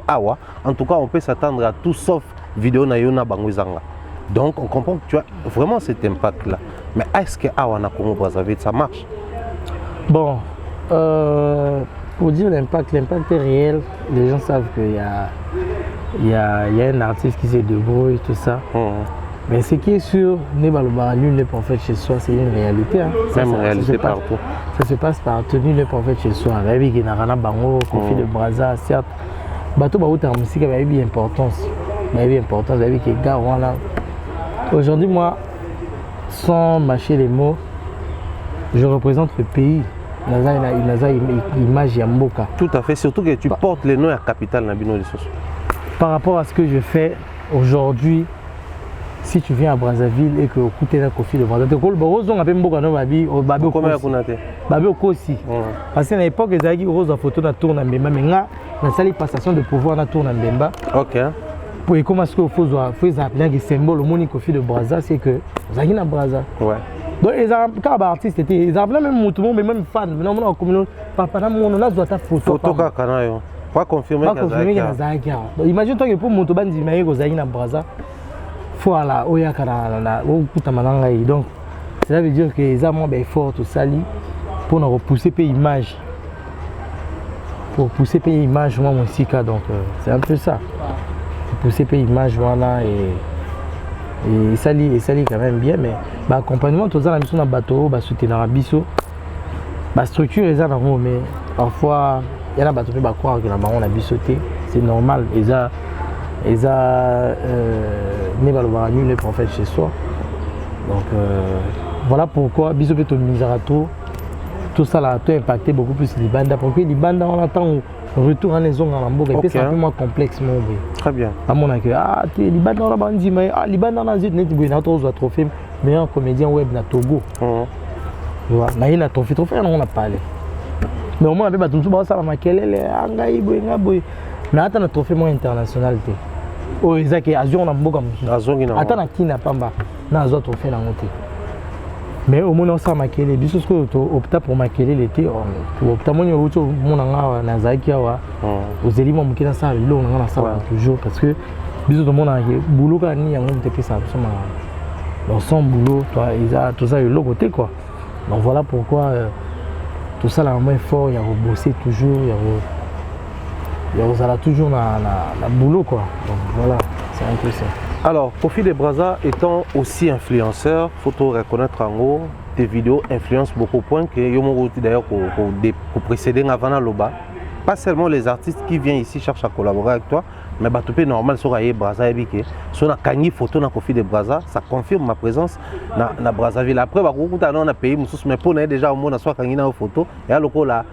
Awa. En tout cas, on peut s'attendre à tout sauf vidéo Nayona Bangouizanga. Donc, on comprend que tu as vraiment cet impact-là. Mais est-ce que Awa na Congo Brazzaville, ça marche? Bon. Pour dire l'impact est réel. Les gens savent qu'il y a un artiste qui se débrouille, tout ça. Mais ce qui est sûr, nul n'est prophète chez soi, c'est une réalité. Hein. Même réalité partout. Ça se passe partout, nul n'est prophète chez soi. Il y a un bango, Kofi de Brazza, certes. Bateau Baouta musique avait une importance. Aujourd'hui, moi, sans mâcher les mots, je représente le pays. Une image Yamboka. Tout à fait, surtout que tu portes les noms à la capitale Nabino de Soso. Par rapport à ce que je fais aujourd'hui, si tu viens à Brazzaville et que tu es Kofi de Brazza, tu aussi. Parce qu'à l'époque, ils avaient dit rose en photo dans tour Mbemba, mais là, dans la passation de pouvoir dans tour Mbemba. Ok. Pour comment est-ce qu'il faut appeler un symbole au monde Kofi de Brazza, c'est que vous avez Brazza. Ouais. Donc, les artistes étaient, ils avaient même tout le monde, même fans. Maintenant, on a communauté. Papa, on a ta photo. Photo Kakanayo. Pas confirmé qu'il y a Zahia. Imagine-toi que pour Motoban, il y a un Brazza. Voilà, donc, cela veut dire que les amants sont forts, tout ça, pour nous repousser l'image. Pour pousser l'image, moi, mon sika, donc c'est un peu ça. Pousser l'image, voilà, et ça lit quand même bien, mais l'accompagnement, tout ça, la mission dans le bateau, soutenir la biso, la structure est là, mais parfois, il y a un bateau qui va croire que la maman a bisoté, c'est normal, nul n'est prophète chez soi. Donc, voilà pourquoi biso peut miserato, tout ça là, tout impacté beaucoup plus les bandes. Pourquoi les bandes, on attend retour en les ondes en Lambourg, et puis c'est un peu moins complexe. Très bien. À mon avis, les bandes dans la bande, les bandes dans la zone, il y a un trophée, meilleur comédien web na Togo. Tu vois, il y a un trophée, on a parlé. Mais au moins, on a tout ça, on a quel mais attends un trophée moins international. Oh, ils ont Azur na Mboga. Attends, na Kina Pamba, na Azur trophée na Moté. Mais au moins, on s'est maquillé. Les bisous que tu optes pour maquiller l'été, tu optes pour mon anga na Zakiawa. Aux éléments qui sont ça, l'eau on a ça toujours parce que bisous de mon anga boulot quand ni on te fait ça, dans son boulot, toi, ils a tout ça de l'autre côté quoi. Donc voilà pourquoi tout ça là moins fort, il y a bosser toujours, il y a toujours la boulot quoi. Donc voilà, c'est un peu ça. Alors, Kofi de Brazza étant aussi influenceur, il faut reconnaître en haut, tes vidéos influencent beaucoup au point que Yomo d'ailleurs pour précéder avant la Loba. Pas seulement les artistes qui viennent ici cherchent à collaborer avec toi, mais Batopé normal sur Aye Brazza et Bike. Sur la Kanye photo dans Kofi de Brazza, ça confirme ma présence dans Brazzaville. Après, on a payé, mais pour nous déjà au monde, soit Kanye dans photo, et à l'eau là,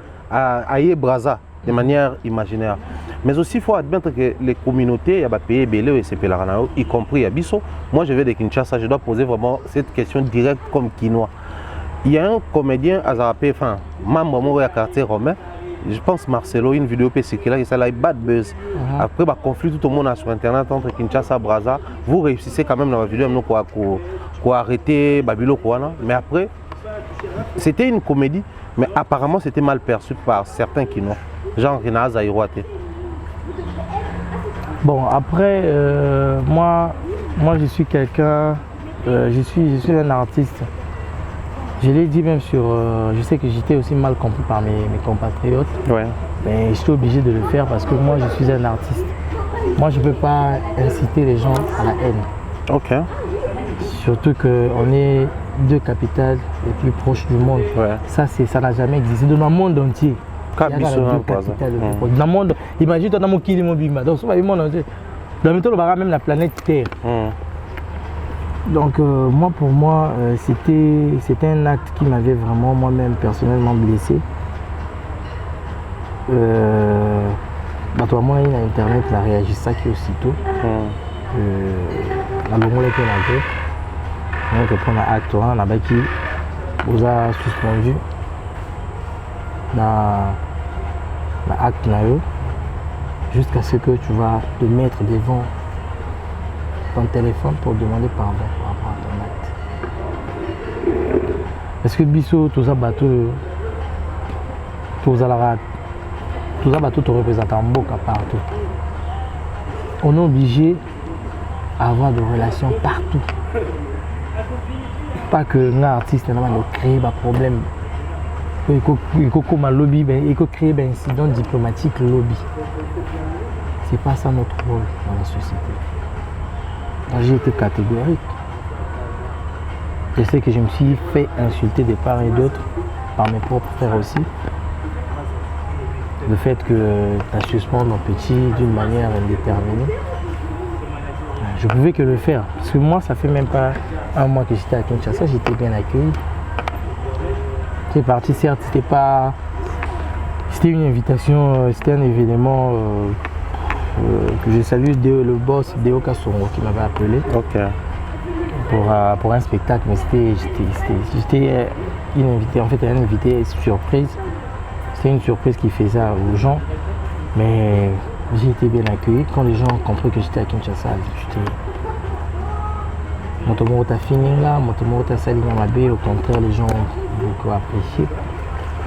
Aye Brazza de manière imaginaire. Mais aussi, il faut admettre que les communautés, il y a payé Belé et Sepelarana, y compris à Bisso. Moi, je vais de Kinshasa, je dois poser vraiment cette question directe comme Kinois. Il y a un comédien à Zarapé, enfin, membre de quartier romain, je pense Marcelo, une vidéo c'est qu'il a ça là, bad buzz. Après, bah, conflit tout le monde sur Internet entre Kinshasa et Brazza. Vous réussissez quand même dans la vidéo pour arrêter Babilo Kouana. Mais après, c'était une comédie, mais apparemment c'était mal perçu par certains qui n'ont. Genre Rina Zaïroate. Bon, après, moi je suis quelqu'un, je suis un artiste. Je l'ai dit même sur, je sais que j'étais aussi mal compris par mes compatriotes. Ouais. Mais j'étais obligé de le faire parce que moi je suis un artiste. Moi je ne peux pas inciter les gens à la haine. Ok. Surtout qu'on est deux capitales les plus proches du monde. Ouais. Ça n'a jamais existé dans le monde entier. Dans le monde, imagine toi dans mon kili mobile, dans le monde entier. Dans le monde, même la planète Terre. Donc pour moi, c'était un acte qui m'avait vraiment moi-même personnellement blessé. Toi, moi, il y a Internet, il a réagi ça qui aussitôt. La longue était là. Donc, prendre un acte, on a qui vous a suspendu dans l'acte jusqu'à ce que tu vas te mettre devant ton téléphone pour demander pardon par rapport à ton acte. Est-ce que Bissot, tout ça bateau, tout ça te représente en Mboka partout. On est obligé d'avoir des relations partout. Pas que l'artiste ne crée des problèmes. Il faut créer des incidents diplomatiques lobby. C'est pas ça notre rôle dans la société. J'ai été catégorique. Je sais que je me suis fait insulter de part et d'autre par mes propres frères aussi. Le fait que tu as suspendu mon petit d'une manière indéterminée, je pouvais que le faire. Parce que moi, ça fait même pas un mois que j'étais à Kinshasa, j'étais bien accueilli. C'est parti, certes, c'était une invitation, c'était un événement que je salue le boss Deo Kassongo qui m'avait appelé pour un spectacle, mais j'étais une invitée, en fait un invité surprise. C'était une surprise qui faisait aux gens, mais j'ai été bien accueilli. Quand les gens ont compris que j'étais à Kinshasa, Motomo ta fininga, Motomo ta salinga mabe, au contraire les gens ont beaucoup apprécié.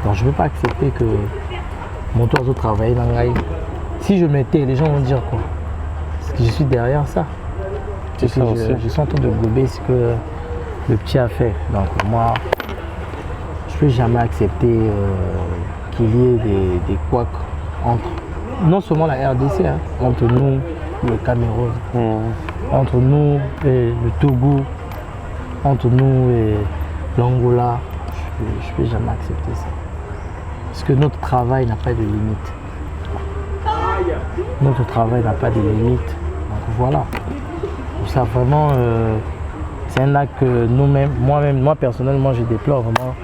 Donc je ne peux pas accepter que mon tour de travailler dans le. Si je m'étais, les gens vont dire quoi? Parce que je suis derrière ça. Je suis en train de gober ce que le petit a fait. Donc moi, je ne peux jamais accepter qu'il y ait des couacs entre, non seulement la RDC, entre nous, le Cameroun, entre nous et le Togo, entre nous et l'Angola. Je ne peux jamais accepter ça. Parce que notre travail n'a pas de limite. Notre travail n'a pas de limite. Donc voilà. Ça vraiment, c'est un acte que nous-mêmes, moi personnellement, je déplore vraiment.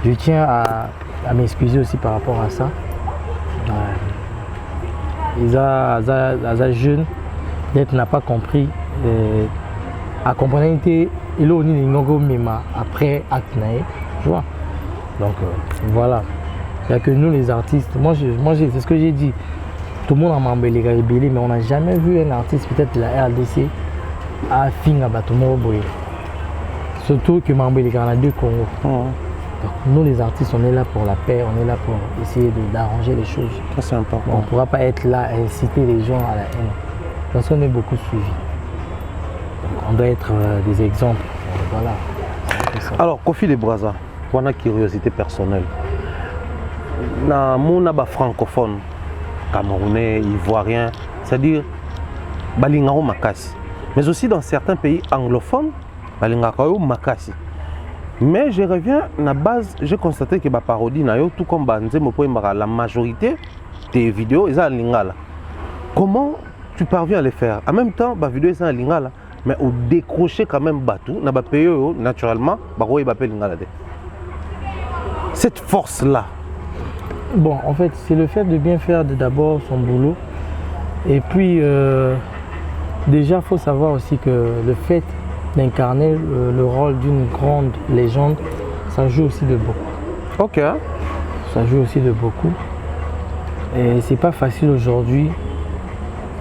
Je tiens à m'excuser aussi par rapport à ça. Les jeunes d'être n'a pas compris. À comprendre et là on est après acte tu vois. Donc voilà. Il n'y a que nous les artistes. Moi c'est ce que j'ai dit. Tout le monde a m'embellé, mais on n'a jamais vu un artiste peut-être de la RDC à finir à Batomo Boye. Surtout que m'embellé on a deux Congo. Donc, nous les artistes, on est là pour la paix, on est là pour essayer d'arranger les choses. Ça c'est important. On ne pourra pas être là à inciter les gens à la haine. Parce qu'on est beaucoup suivis. Donc on doit être des exemples. Voilà. Alors, Kofi de Brazza, pour une curiosité personnelle. Dans le monde francophone, camerounais, ivoirien, c'est-à-dire balingao makasi. Mais aussi dans certains pays anglophones, balingao makasi. Mais je reviens à la base, j'ai constaté que la parodie, tout comme la majorité des vidéos, ils sont en lingala. Comment tu parviens à les faire? En même temps, les vidéos sont en lingala, mais au décrocher quand même bateau, na ba pays naturellement, lingala. Cette force-là. Bon, en fait, c'est le fait de bien faire d'abord son boulot. Et puis, déjà, il faut savoir aussi que le fait d'incarner le rôle d'une grande légende, ça joue aussi de beaucoup. Ok. Ça joue aussi de beaucoup. Et c'est pas facile aujourd'hui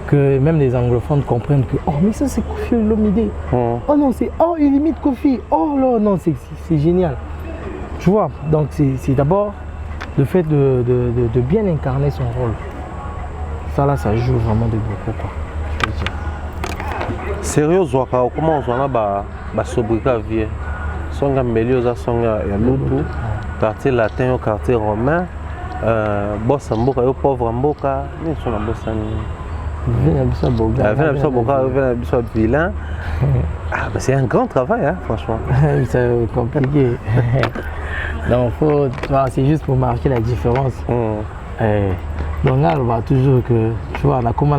que même les anglophones comprennent que oh mais ça c'est Koffi Olomide. Oh non c'est oh il imite Koffi. Oh là non c'est génial. Tu vois, donc c'est d'abord le fait de bien incarner son rôle. Ça là ça joue vraiment de beaucoup quoi. Je veux dire. Sérieux Zwaka, comment on a ba sobriquet vie. Songa Meliosa songa ya Lutu, quartier latin au quartier romain. Boss mboka yo pauvre mboka, ni son bossa ni. Viens vilain. Ah bah c'est un grand travail hein, franchement. C'est compliqué. Donc c'est juste pour marquer la différence. Donc là on voit toujours que tu vois on a comment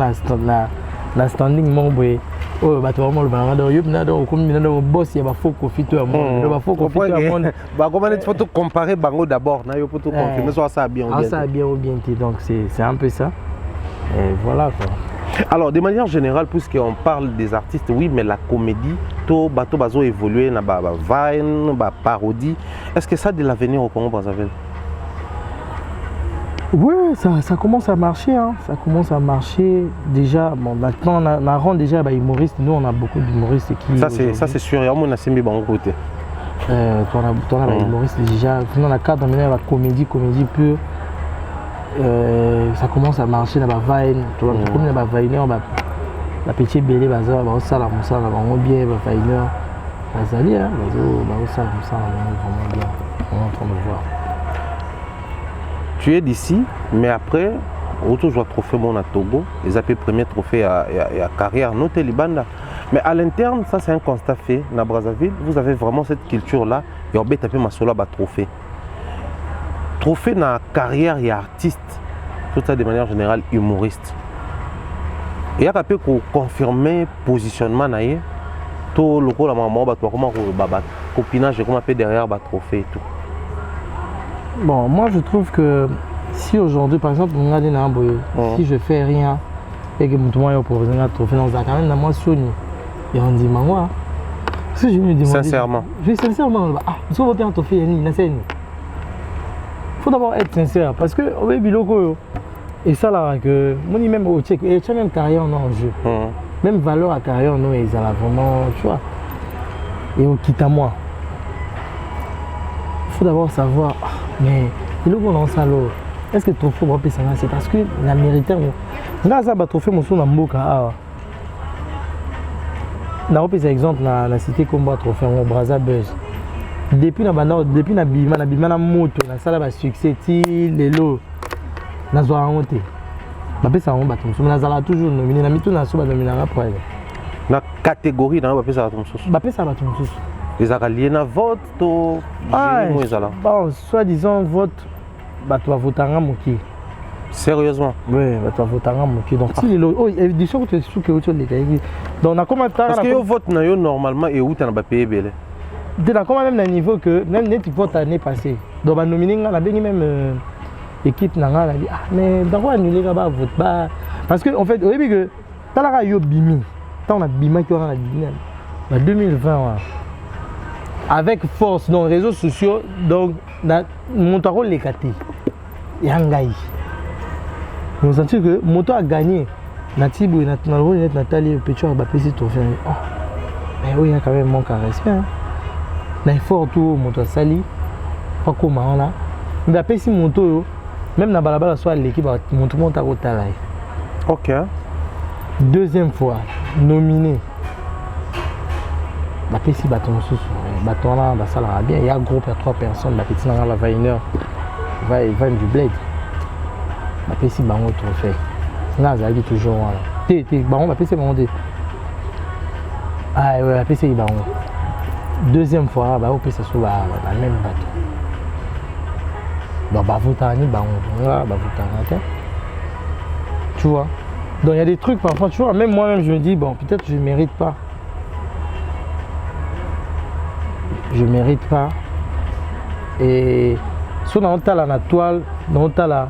la standing membre. Oh bah toi vraiment le banana yo na do comme na do boss ya ba faux Koffi to monde ba faux Koffi to monde bah comment il faut comparer bango d'abord na yo pour tout confirmer soit ça bien ou bien ça bien ou bien donc c'est un peu ça et voilà quoi. Alors de manière générale puisqu'on parle des artistes oui mais la comédie to bato bazo évoluer na ba vine ba parodie est-ce que ça a de l'avenir au Congo Brazzaville? Oui, ça commence à marcher, hein. Ça commence à marcher déjà. Bon, maintenant on a rend déjà humoristes. Nous on a beaucoup d'humoristes qui. Ça c'est sûr. Il y a mon assez mis bon côté. On a humoristes déjà. Sinon on a cadre maintenant la comédie pure. Ça commence à marcher dans la vine. Tu vois, comme dans la vine, la petite belle bazar, ça là, on bien, la vine. Ça y est, ça vraiment bien. On est en train de voir. Tu es d'ici, mais après, auto joueur trophée mon à Togo, les AP premier trophée à carrière, note Libanda. Mais à l'interne, ça c'est un constat fait. Na Brazzaville, vous avez vraiment cette culture-là. Et on va taper ma solo à trophée. Trophée na carrière et artiste, tout ça de manière générale humoriste. Et il y a un peu confirmer positionnement naïe. Tout le coup la maman va comment copinage comment peu derrière ba trophée et tout. Bon, moi je trouve que si aujourd'hui, par exemple, si je fais rien et que tout le monde est proposé un trophée dans un canal, moi Sony, et on dit, moi, si je me dis, sincèrement. Je vais sincèrement, si on veut un trophée, il faut d'abord être sincère parce que au biloko et ça là que moi même au check et tu as même carrière en jeu, même valeur à carrière non ils ont vraiment tu vois et au quitte à moi. Il faut d'abord savoir, mais il est dans ça l'eau. Est-ce que le trophée va payer ça? C'est parce que la mérité. Là, ça va trophée mon son dans Mboka. Dans par exemple, la cité combat trophée au Brazzaville. Depuis la bima na moto, na sala ba succès les lots. Na zo honte. Ba pesa on bato. Na zala toujours nominé na mito na so ba nominé après. Na catégorie na ba pesa bato. Ba pesa bato. Les alliés na vote to bon, soi-disant vote bato va voter en moki. Sérieusement? Oui, bato va voter en moki. Donc si les oh édition que tu sous que tu les gars. Donc na comment parce que yo vote na yo normalement et où tu na ba payer belé. De là quand même un niveau que même net vote l'année passée. Donc ba nominé na bien même équipe na nga dit ah mais dans quoi annuler là-bas vote pas parce que en fait au début que talaka yo bimi. Tant on a bima qui on a bimi. En 2020 avec force dans les réseaux sociaux, donc mon tarot les gâté. Il y a un gars. Nous sentons que Moto a gagné. Natibou et Nathalie Pétion a battu tout fait. Oh, mais oui, il y a quand même manque à respect. Mais fort tout, Moto a sali. Pas comme là. Mais après si Moto, même dans Balabala soit l'équipe, Moto monte à Otalaï. Ok. Deuxième fois, nominé. La PC bâton sous bâton là ça là bien il y a un groupe à 3 personnes la petite dans la vaineur va du bled la PC bango trophée là ça dit toujours là t'es bango la PC bango ah ouais la PC bango deuxième fois bah on peut ça sur la même bateau donc bah vous t'en bango là bah vous t'en tu vois donc il y a des trucs parfois tu vois même moi-même je me dis bon peut-être je mérite pas. Je mérite pas. Et si on a la toile, on a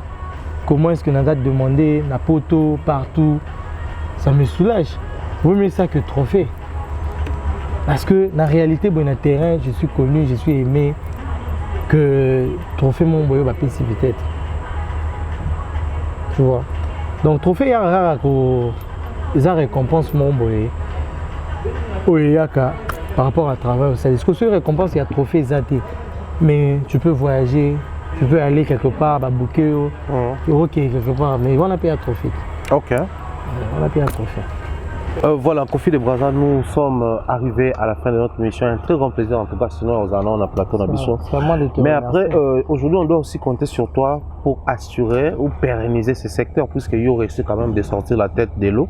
comment est-ce que on a demandé la poteau partout, ça me soulage. Vaut mieux ça que trophée. Parce que la réalité, bon, le terrain, je suis connu, je suis aimé, que trophée mon boyau va passer peut-être. Tu vois. Donc, trophée, il y a rare que les récompenses mon boy. Oui, il y a par rapport à travail au service. Que ce récompense, il y a trophée zaté. Mais tu peux voyager, tu peux aller quelque part, bouquet, ok, quelque part. Mais on a payé un trophée. Ok. On a payé un trophée. Voilà, Kofi de Brazza, nous sommes arrivés à la fin de notre mission. Un très grand plaisir en tout cas, sinon aux annonces, on a plateau d'ambition. Mais après, aujourd'hui, on doit aussi compter sur toi pour assurer ou pérenniser ce secteur, puisque Yo réussit quand même de sortir la tête de l'eau.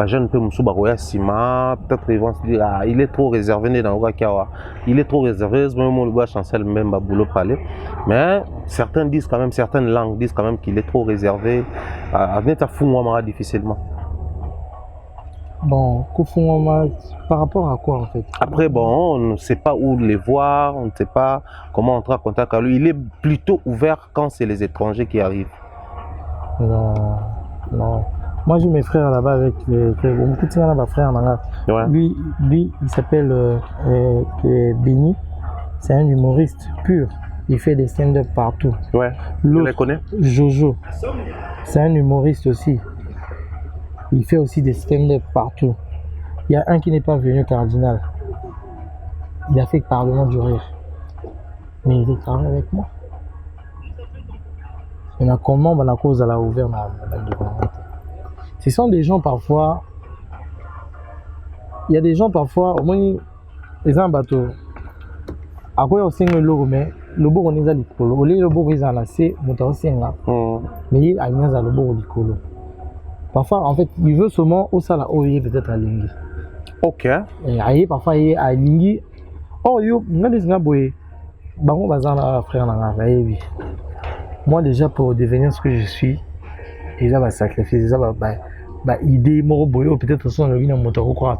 Jeune peu Moussou Baroya Sima, peut-être ils vont se dire ah, il est trop réservé dans Okakiawa. Il est trop réservé, même le chancel même Baboulot Palais. Mais certains disent quand même, certaines langues disent quand même qu'il est trop réservé. Avenir à Fououamara difficilement. Bon, par rapport à quoi en fait? Après, bon, on ne sait pas où les voir, on ne sait pas comment entrer en contact avec lui. Il est plutôt ouvert quand c'est les étrangers qui arrivent. Non, non. Moi j'ai mes frères là-bas avec beaucoup de frères frères. Ouais. Lui, il s'appelle Benny. C'est un humoriste pur. Il fait des stand-up partout. Ouais. Je les connais. Jojo. C'est un humoriste aussi. Il fait aussi des stand-up partout. Il y a un qui n'est pas venu cardinal. Il a fait le Parlement du Rire. Mais il travaille avec moi. Il y en a comment la cause à la ouvert dans la. Ce sont des gens parfois. Il y a des gens parfois, au moins, ils ont un bateau. À quoi on signe le logo, mais le logo on est à l'école. Au lieu le logo ils ont laissé, on a aussi un. Mais il y a un logo à l'école. Parfois, en fait, il veut seulement au sala peut-être à Lingi. Ok. Et parfois, il est à Lingi. Oh, yo, on a des gens qui ont bazar frère dans la vie. Moi, déjà, pour devenir ce que je suis, déjà, sacrifier, déjà, idée, peut-être aussi, on a vu dans mon tour.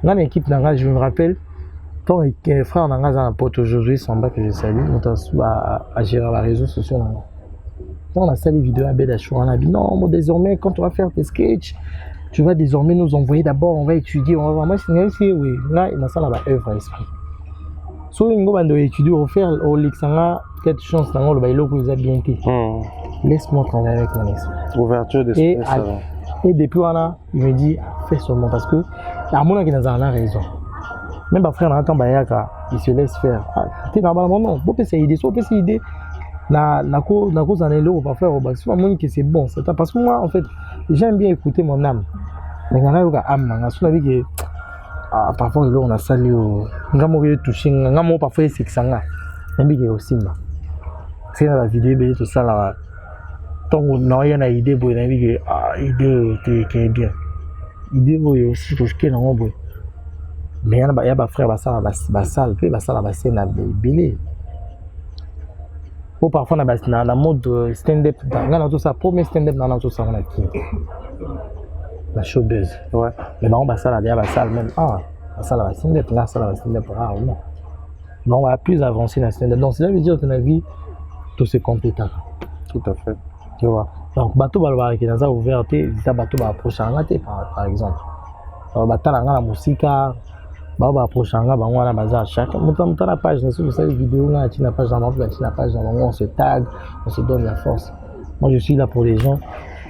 Dans l'équipe, je me rappelle, ton frère dans un pote aujourd'hui, Samba, que je salue, on a gérer les réseaux sociaux. On a sali vidéo à Bédachou, on a dit non, désormais, quand on va faire tes sketchs, tu vas désormais nous envoyer d'abord, on va étudier, on va voir. Moi, c'est oui, là, il y a ça là-bas, œuvre à esprit. Si on va étudier, on va faire au Lixanga, peut-être chance, dans le bailo que vous avez bien été. Laisse-moi travailler avec mon esprit. Ouverture d'esprit. Et depuis, il me dit, fais seulement parce que, à mon avis, il a raison. Même ma frère, il se laisse faire. Tu es normalement, non, il peut essayer idée. La cause en est là, on va faire au bac. C'est pas moi que c'est bon. Parce que moi, en fait, j'aime bien écouter mon âme. Mais il y en a qui ont âme. Parfois, on a sali. On a touché. On a parfois c'est que ça. On a aussi. C'est la vidéo, tout ça là. Tant qu'on a une idée, on a dit idée qui est bien. Idée aussi, tout ce qui est dans le mais il y a des frères qui ont des parfois, on a la mode stand-up. On a tout ça, premier stand-up, on a tout ça. La showbiz. Ouais. Mais on va ça là, même. Ça là, stand-up, là, ça là, stand-up, non. Mais on va plus avancer dans le stand-up. Donc, ça veut dire que dans la vie, tout c'est compétent. Tout à fait. Tu vois. Donc, bateau va qui dans sa ouverture, ça bateau va approcher en par exemple. Bateau la musique. Bah approcher en bas on a bazar chaque montant la page sur cette vidéo là tu n'as pas la page on se tag on se donne la force. Moi je suis là pour les gens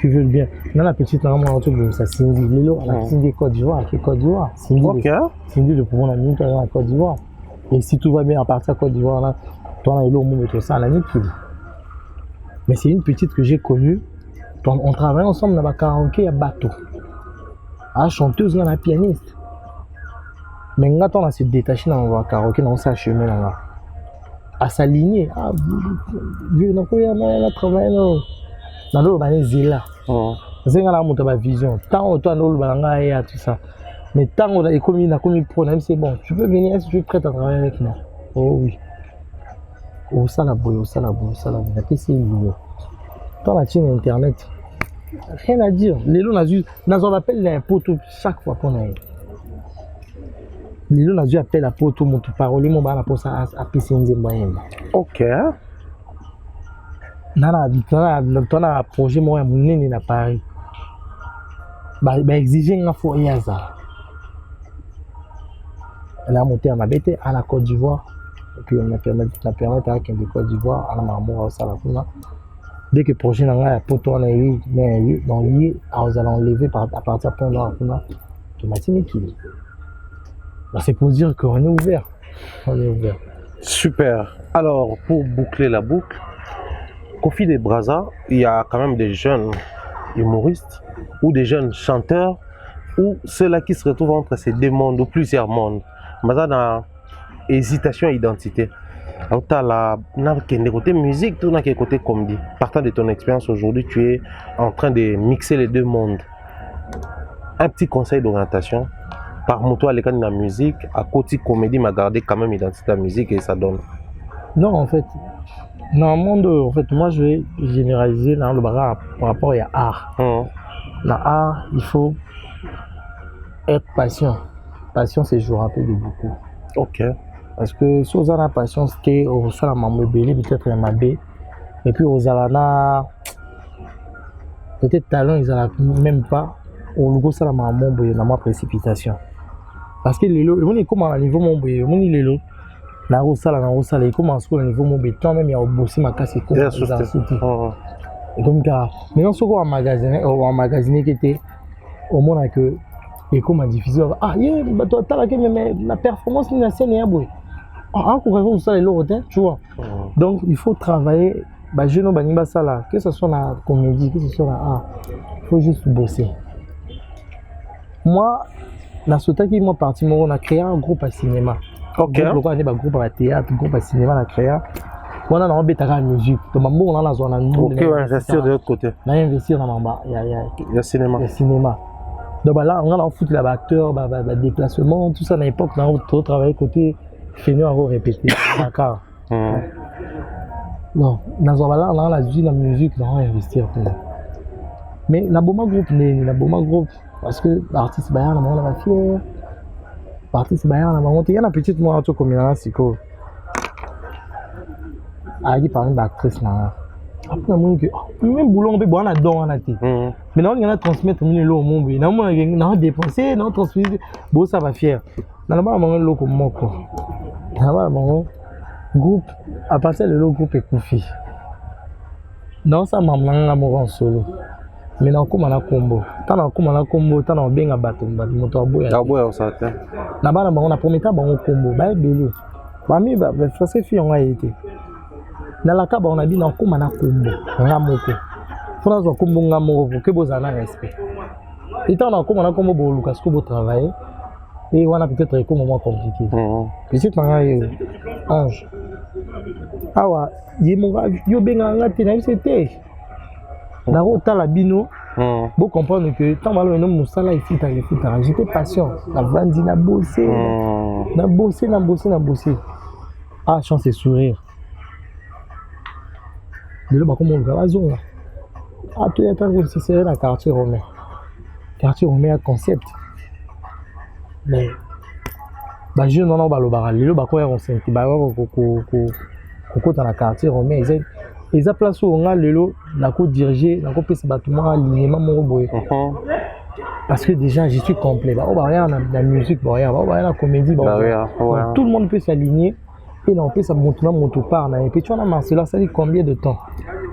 qui veulent bien. Dans la petite normalement autour ça Cindy Lelo la Cindy Côte d'Ivoire Cindy le pour mon ami en Côte d'Ivoire et si tout va bien à partir de Côte d'Ivoire là toi là il au mettre ça à la nuit. Mais c'est une petite que j'ai connue on travaille ensemble dans la karaoké à bateau à chanteuse là la pianiste. Mais quand on se détaché dans le karaoké, on s'est chemin là. À s'aligner. Dieu, on a travaillé dans le zéla. C'est la vision. Tant on a le tout ça. Mais tant on a commis c'est bon. Tu peux venir, est-ce que tu es prêt à travailler avec moi? Oh oui. Oh ça la boue. Qu'est-ce que c'est? Tant la chaîne internet. Rien à dire. Les lots, on appelle les poteaux chaque fois qu'on a. Les gens ont appelé la poto, mon parole, mon bar, pour ça, à PCNZ. Ok. Dans un projet, moi, mon nez n'a pas. Exiger un foyer à ça. Elle a monté à ma bête à la Côte d'Ivoire. Et puis, on a permis à quelqu'un de Côte d'Ivoire, à la Marmora, au Salafuna. dès que le projet n'a pas tourné, donc ils allons enlever à partir de là, automatiquement. C'est pour dire qu'on est ouvert. On est ouvert. Super. Alors, pour boucler la boucle, Kofi de Brazza, il y a quand même des jeunes humoristes ou des jeunes chanteurs ou ceux-là qui se retrouvent entre ces deux mondes ou plusieurs mondes. Mais dans hésitation identité. Alors, tu as la côté musique, tout le côté comédie. Partant de ton expérience aujourd'hui, tu es en train de mixer les deux mondes. Un petit conseil d'orientation. Par moto à l'école de la musique, à côté comédie, m'a gardé quand même identité à la musique et ça donne. Non, en fait, dans un monde, en fait, moi je vais généraliser dans le barrage par rapport à l'art. Dans l'art, il faut être patient. Patient, c'est jouer un peu de beaucoup. Ok. Parce que si vous avez la patience, c'est au salon peut-être un mabé. Et puis aux alana, peut-être talent, ils n'ont même pas. Au logo, ça il ma précipitation. Parce que les lots, ils commencent à niveau mon boy, ils les lots. Na rosala, ils commencent au niveau mon boy. Toi-même, il y a aussi ma casse et comme ça. Et comme ça, maintenant, ce qu'on a magasiné qui était au monde que et comme a diffusé. Ah, toi, t'as la performance de la scène est boy. Ah, on ça les lots, tu vois. Donc, il faut travailler. Bah, je ne sais pas que ce soit la comédie, que ce soit la art. Il faut juste bosser. Moi, dans ce temps qui m'a parti, on a créé un groupe à cinéma. Ok. On a un groupe à théâtre, un groupe à cinéma, on a créé. On a un musique. Donc, on a la zone. Ok, on va investir de l'autre côté. On a investi dans ma il y a cinéma. Il y a cinéma. Donc là, on a foutu les acteurs, déplacement, tout ça à l'époque, on a travaillé côté Fénio à répéter. D'accord. Non, dans là, on a la musique, on a investir. Mais la Boma groupe, parce que l'artiste Bayern, on a fier. L'artiste Bayern, on a monté. Il y a une petite moi comme il y a un psycho. Il parle d'actrice là. Après, même boulot, on peut boire là dedans, on a été. Mais là, on a transmettre mon lot au monde. On a dépensé, on a transmis. Bon, ça va fier. Dans le bas, on a un lot comme moi. Dans le bas, on a groupe. À partir de l'autre groupe est Kofi. Non, ça m'a amené en solo. Mais dans comme on a combo. Tant on a combo, tant on a bien abattu. Moto boy. Ah ouais, ça t'est. Là-bas, on a promis un combo. Bah, belé. Bah, mais parce que fille on a été. Dans la caba, on a dit non comme on a combo. Ngamoko. France va combo ngamoko pour que vous en ayez respect. Et tant on a combo pour Lucas que vous travaillez. Et on a peut-être un moment compliqué. Puis c'est un ange. Ah ouais, yo benga ngati na c'était. Na rota la bino. Vous comprenez que tant mal le musala ici ta j'étais patient. La vandi na bosser. Na bosser. Ah chance et sourire. De là comment on va zone. Ah tu es comme si c'est dans quartier romain. Quartier romain concept. Mais bah je non ba lo baral le ba ko ya consenti ba ko dans la quartier romain ils a place où on a le la ko diriger la ko pesa bâtiment alignement mon boy parce que déjà je suis complet bah on va rien la musique bah rien on va la comédie bah tout le monde peut s'aligner et là on peut ça monter mon part et puis tu as Marcela ça dit combien de temps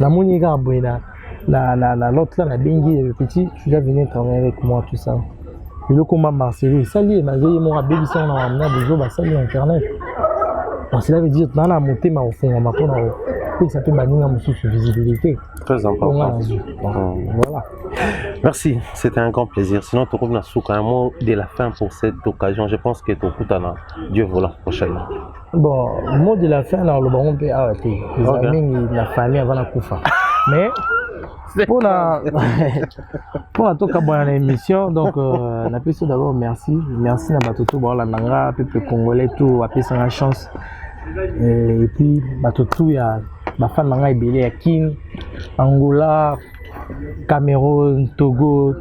la moniga boyna la l'autre là la bengi le petit tu vas venir travailler avec moi tout ça. Le combat Marseille, ça lié, ma vieille mon rabbi, ça on a amené des jours, ça lié internet. Parce que là veut dire dans la montée, ma au fond, on m'a pas et ça peut bannir un sous visibilité. Très important. Voilà. Merci, c'était un grand plaisir. Sinon, tu reviens sur un mot de la fin pour cette occasion. Je pense que tu as Dieu voilà prochainement. Bon, le mot de la fin, là, le baron peut arrêter. Les amis, la famille avant la koufa. Mais pour la tout cas bon l'émission donc la personne d'abord merci na batoto bon la nanga peuple congolais tout appelé ça une chance et puis batoto ya ma fan nanga ebele ya King Angola Cameroun Togo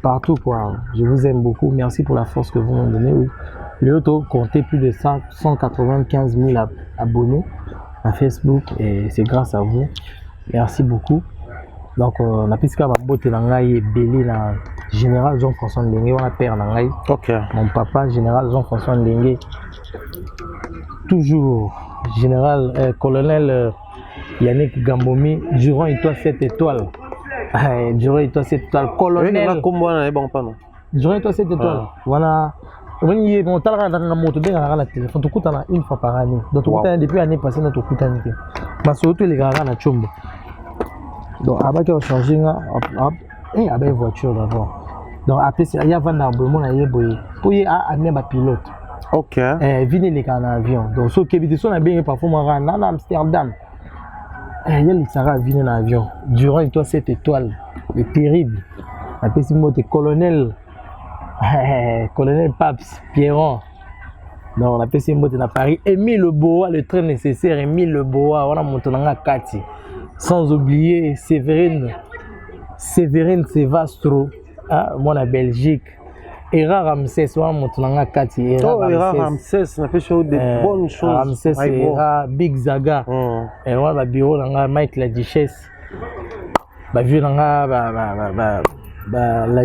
partout quoi je vous aime beaucoup merci pour la force que vous m'avez donnée le auto comptait plus de 195 000 abonnés à Facebook et c'est grâce à vous merci beaucoup. Donc, on a pu se faire ma beauté dans l'aïe belé dans général Jean-François Ndengue, on a père dans l'aïe. Mon papa, général Jean-François Ndengue, toujours général colonel Yannick Gambomi, Durand et toi 7 étoiles. Durand et toi 7 étoiles. Colonel. Durand et toi 7 étoiles. Voilà. Bon, tu as la téléphone, tu coûtes une fois par année. Donc, depuis l'année passée, tu coûtes un peu. Mais surtout, les gars, la chumba. Donc, après, tu as changé, et avec une voiture d'abord. Donc, après, il y a un abonnement, il y a pour y amener un pilote. Ok. Venez les gars en avion. Donc, ce qui est bien, parfois, on va à Amsterdam. Il y a les Sarah venir en avion. Durant et toi 7 étoiles. C'est terrible. Après, c'est le colonel. Colonel Paps, Pierron. Non, on appelle ça monter à Paris. Émile Le Boa, le train nécessaire. Émile Le Boa, on a monté à Kati. Sans oublier Séverine Sevastro, moi la Belgique. Era Ramsès, on a monté à Kati. Era Ramsès, on a fait des bonnes choses. Ramsès, Era Big Zaga. Et on a bureau dans Mike la Duchesse. Bah, vu dans la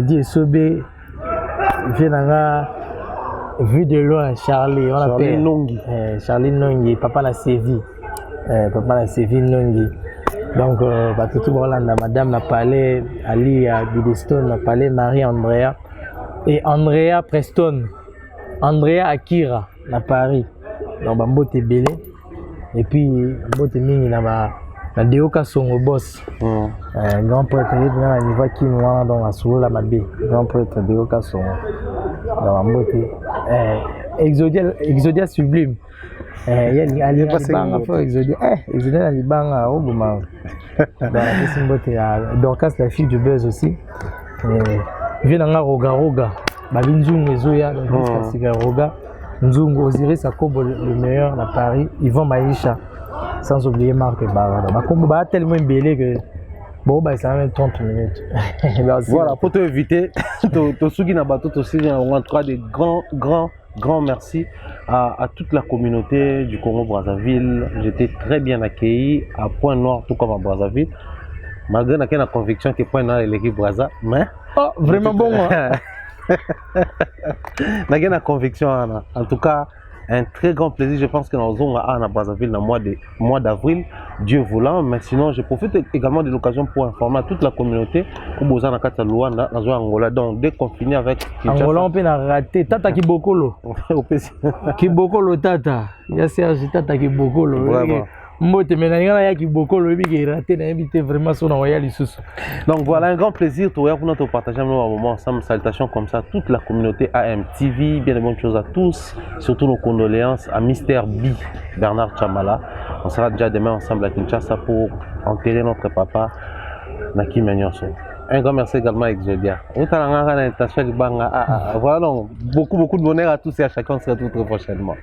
DSOB. Vu de loin, Charlie, on appelle Nongi. Charlie Nongi, papa la sévi. Papa la sévi Nongi. Donc, tout le monde, madame n'a parlé, Ali à Bidestone n'a parlé, Marie-Andrea. Et Andrea Preston, Andrea Akira, à Paris. Donc, Bambote Belé. Et puis, Bambote Mingi, na Deoka Songo Boss. Grand prêtre, il y a un niveau qui nous a dans la soule à Mabé. Grand prêtre Deoka Songo. Dans la beauté. Exodia sublime. Il y a les bangs pour Exodia. Exodia, les bangs au moment. Dans la question beauté. Dorcas, la fille du buzz aussi. Il vient dans Roga Roga. Babinzung et Zoya, donc Roga. Nzungu, Osiris Akobo, le meilleur à Paris. Yvon Maïcha. Sans oublier Marc Barada. Makombo va tellement belé que bon, bah, ça va même 30 minutes. Voilà, pour te éviter, Tosugi Nabato, on en tout cas des grands merci à toute la communauté du Congo-Brazzaville. J'étais très bien accueilli à Point Noir, tout comme à Brazzaville. Malgré la conviction que Point Noir est l'équipe Brazza, mais. Oh, vraiment bon, moi. La conviction, en tout cas. Un très grand plaisir, je pense que nous sommes à Brazzaville dans le mois d'avril, Dieu voulant. Mais sinon, je profite également de l'occasion pour informer toute la communauté pour vous en dans Angola. Donc, déconfiné avec Angola, on peut rater. Tata Kibokolo. Kibokolo, Tata. Il y a Serge Tata Kibokolo. Donc voilà, un grand plaisir pour nous partager un moment ensemble. Salutations comme ça, toute la communauté AMTV, bien de bonnes choses à tous, surtout nos condoléances à Mr. B, Bernard Chamala. On sera déjà demain ensemble à Kinshasa pour enterrer notre papa, Naki Menyonso. Un grand merci également à Exodia. Voilà, donc beaucoup de bonheur à tous et à chacun. On se retrouve très prochainement.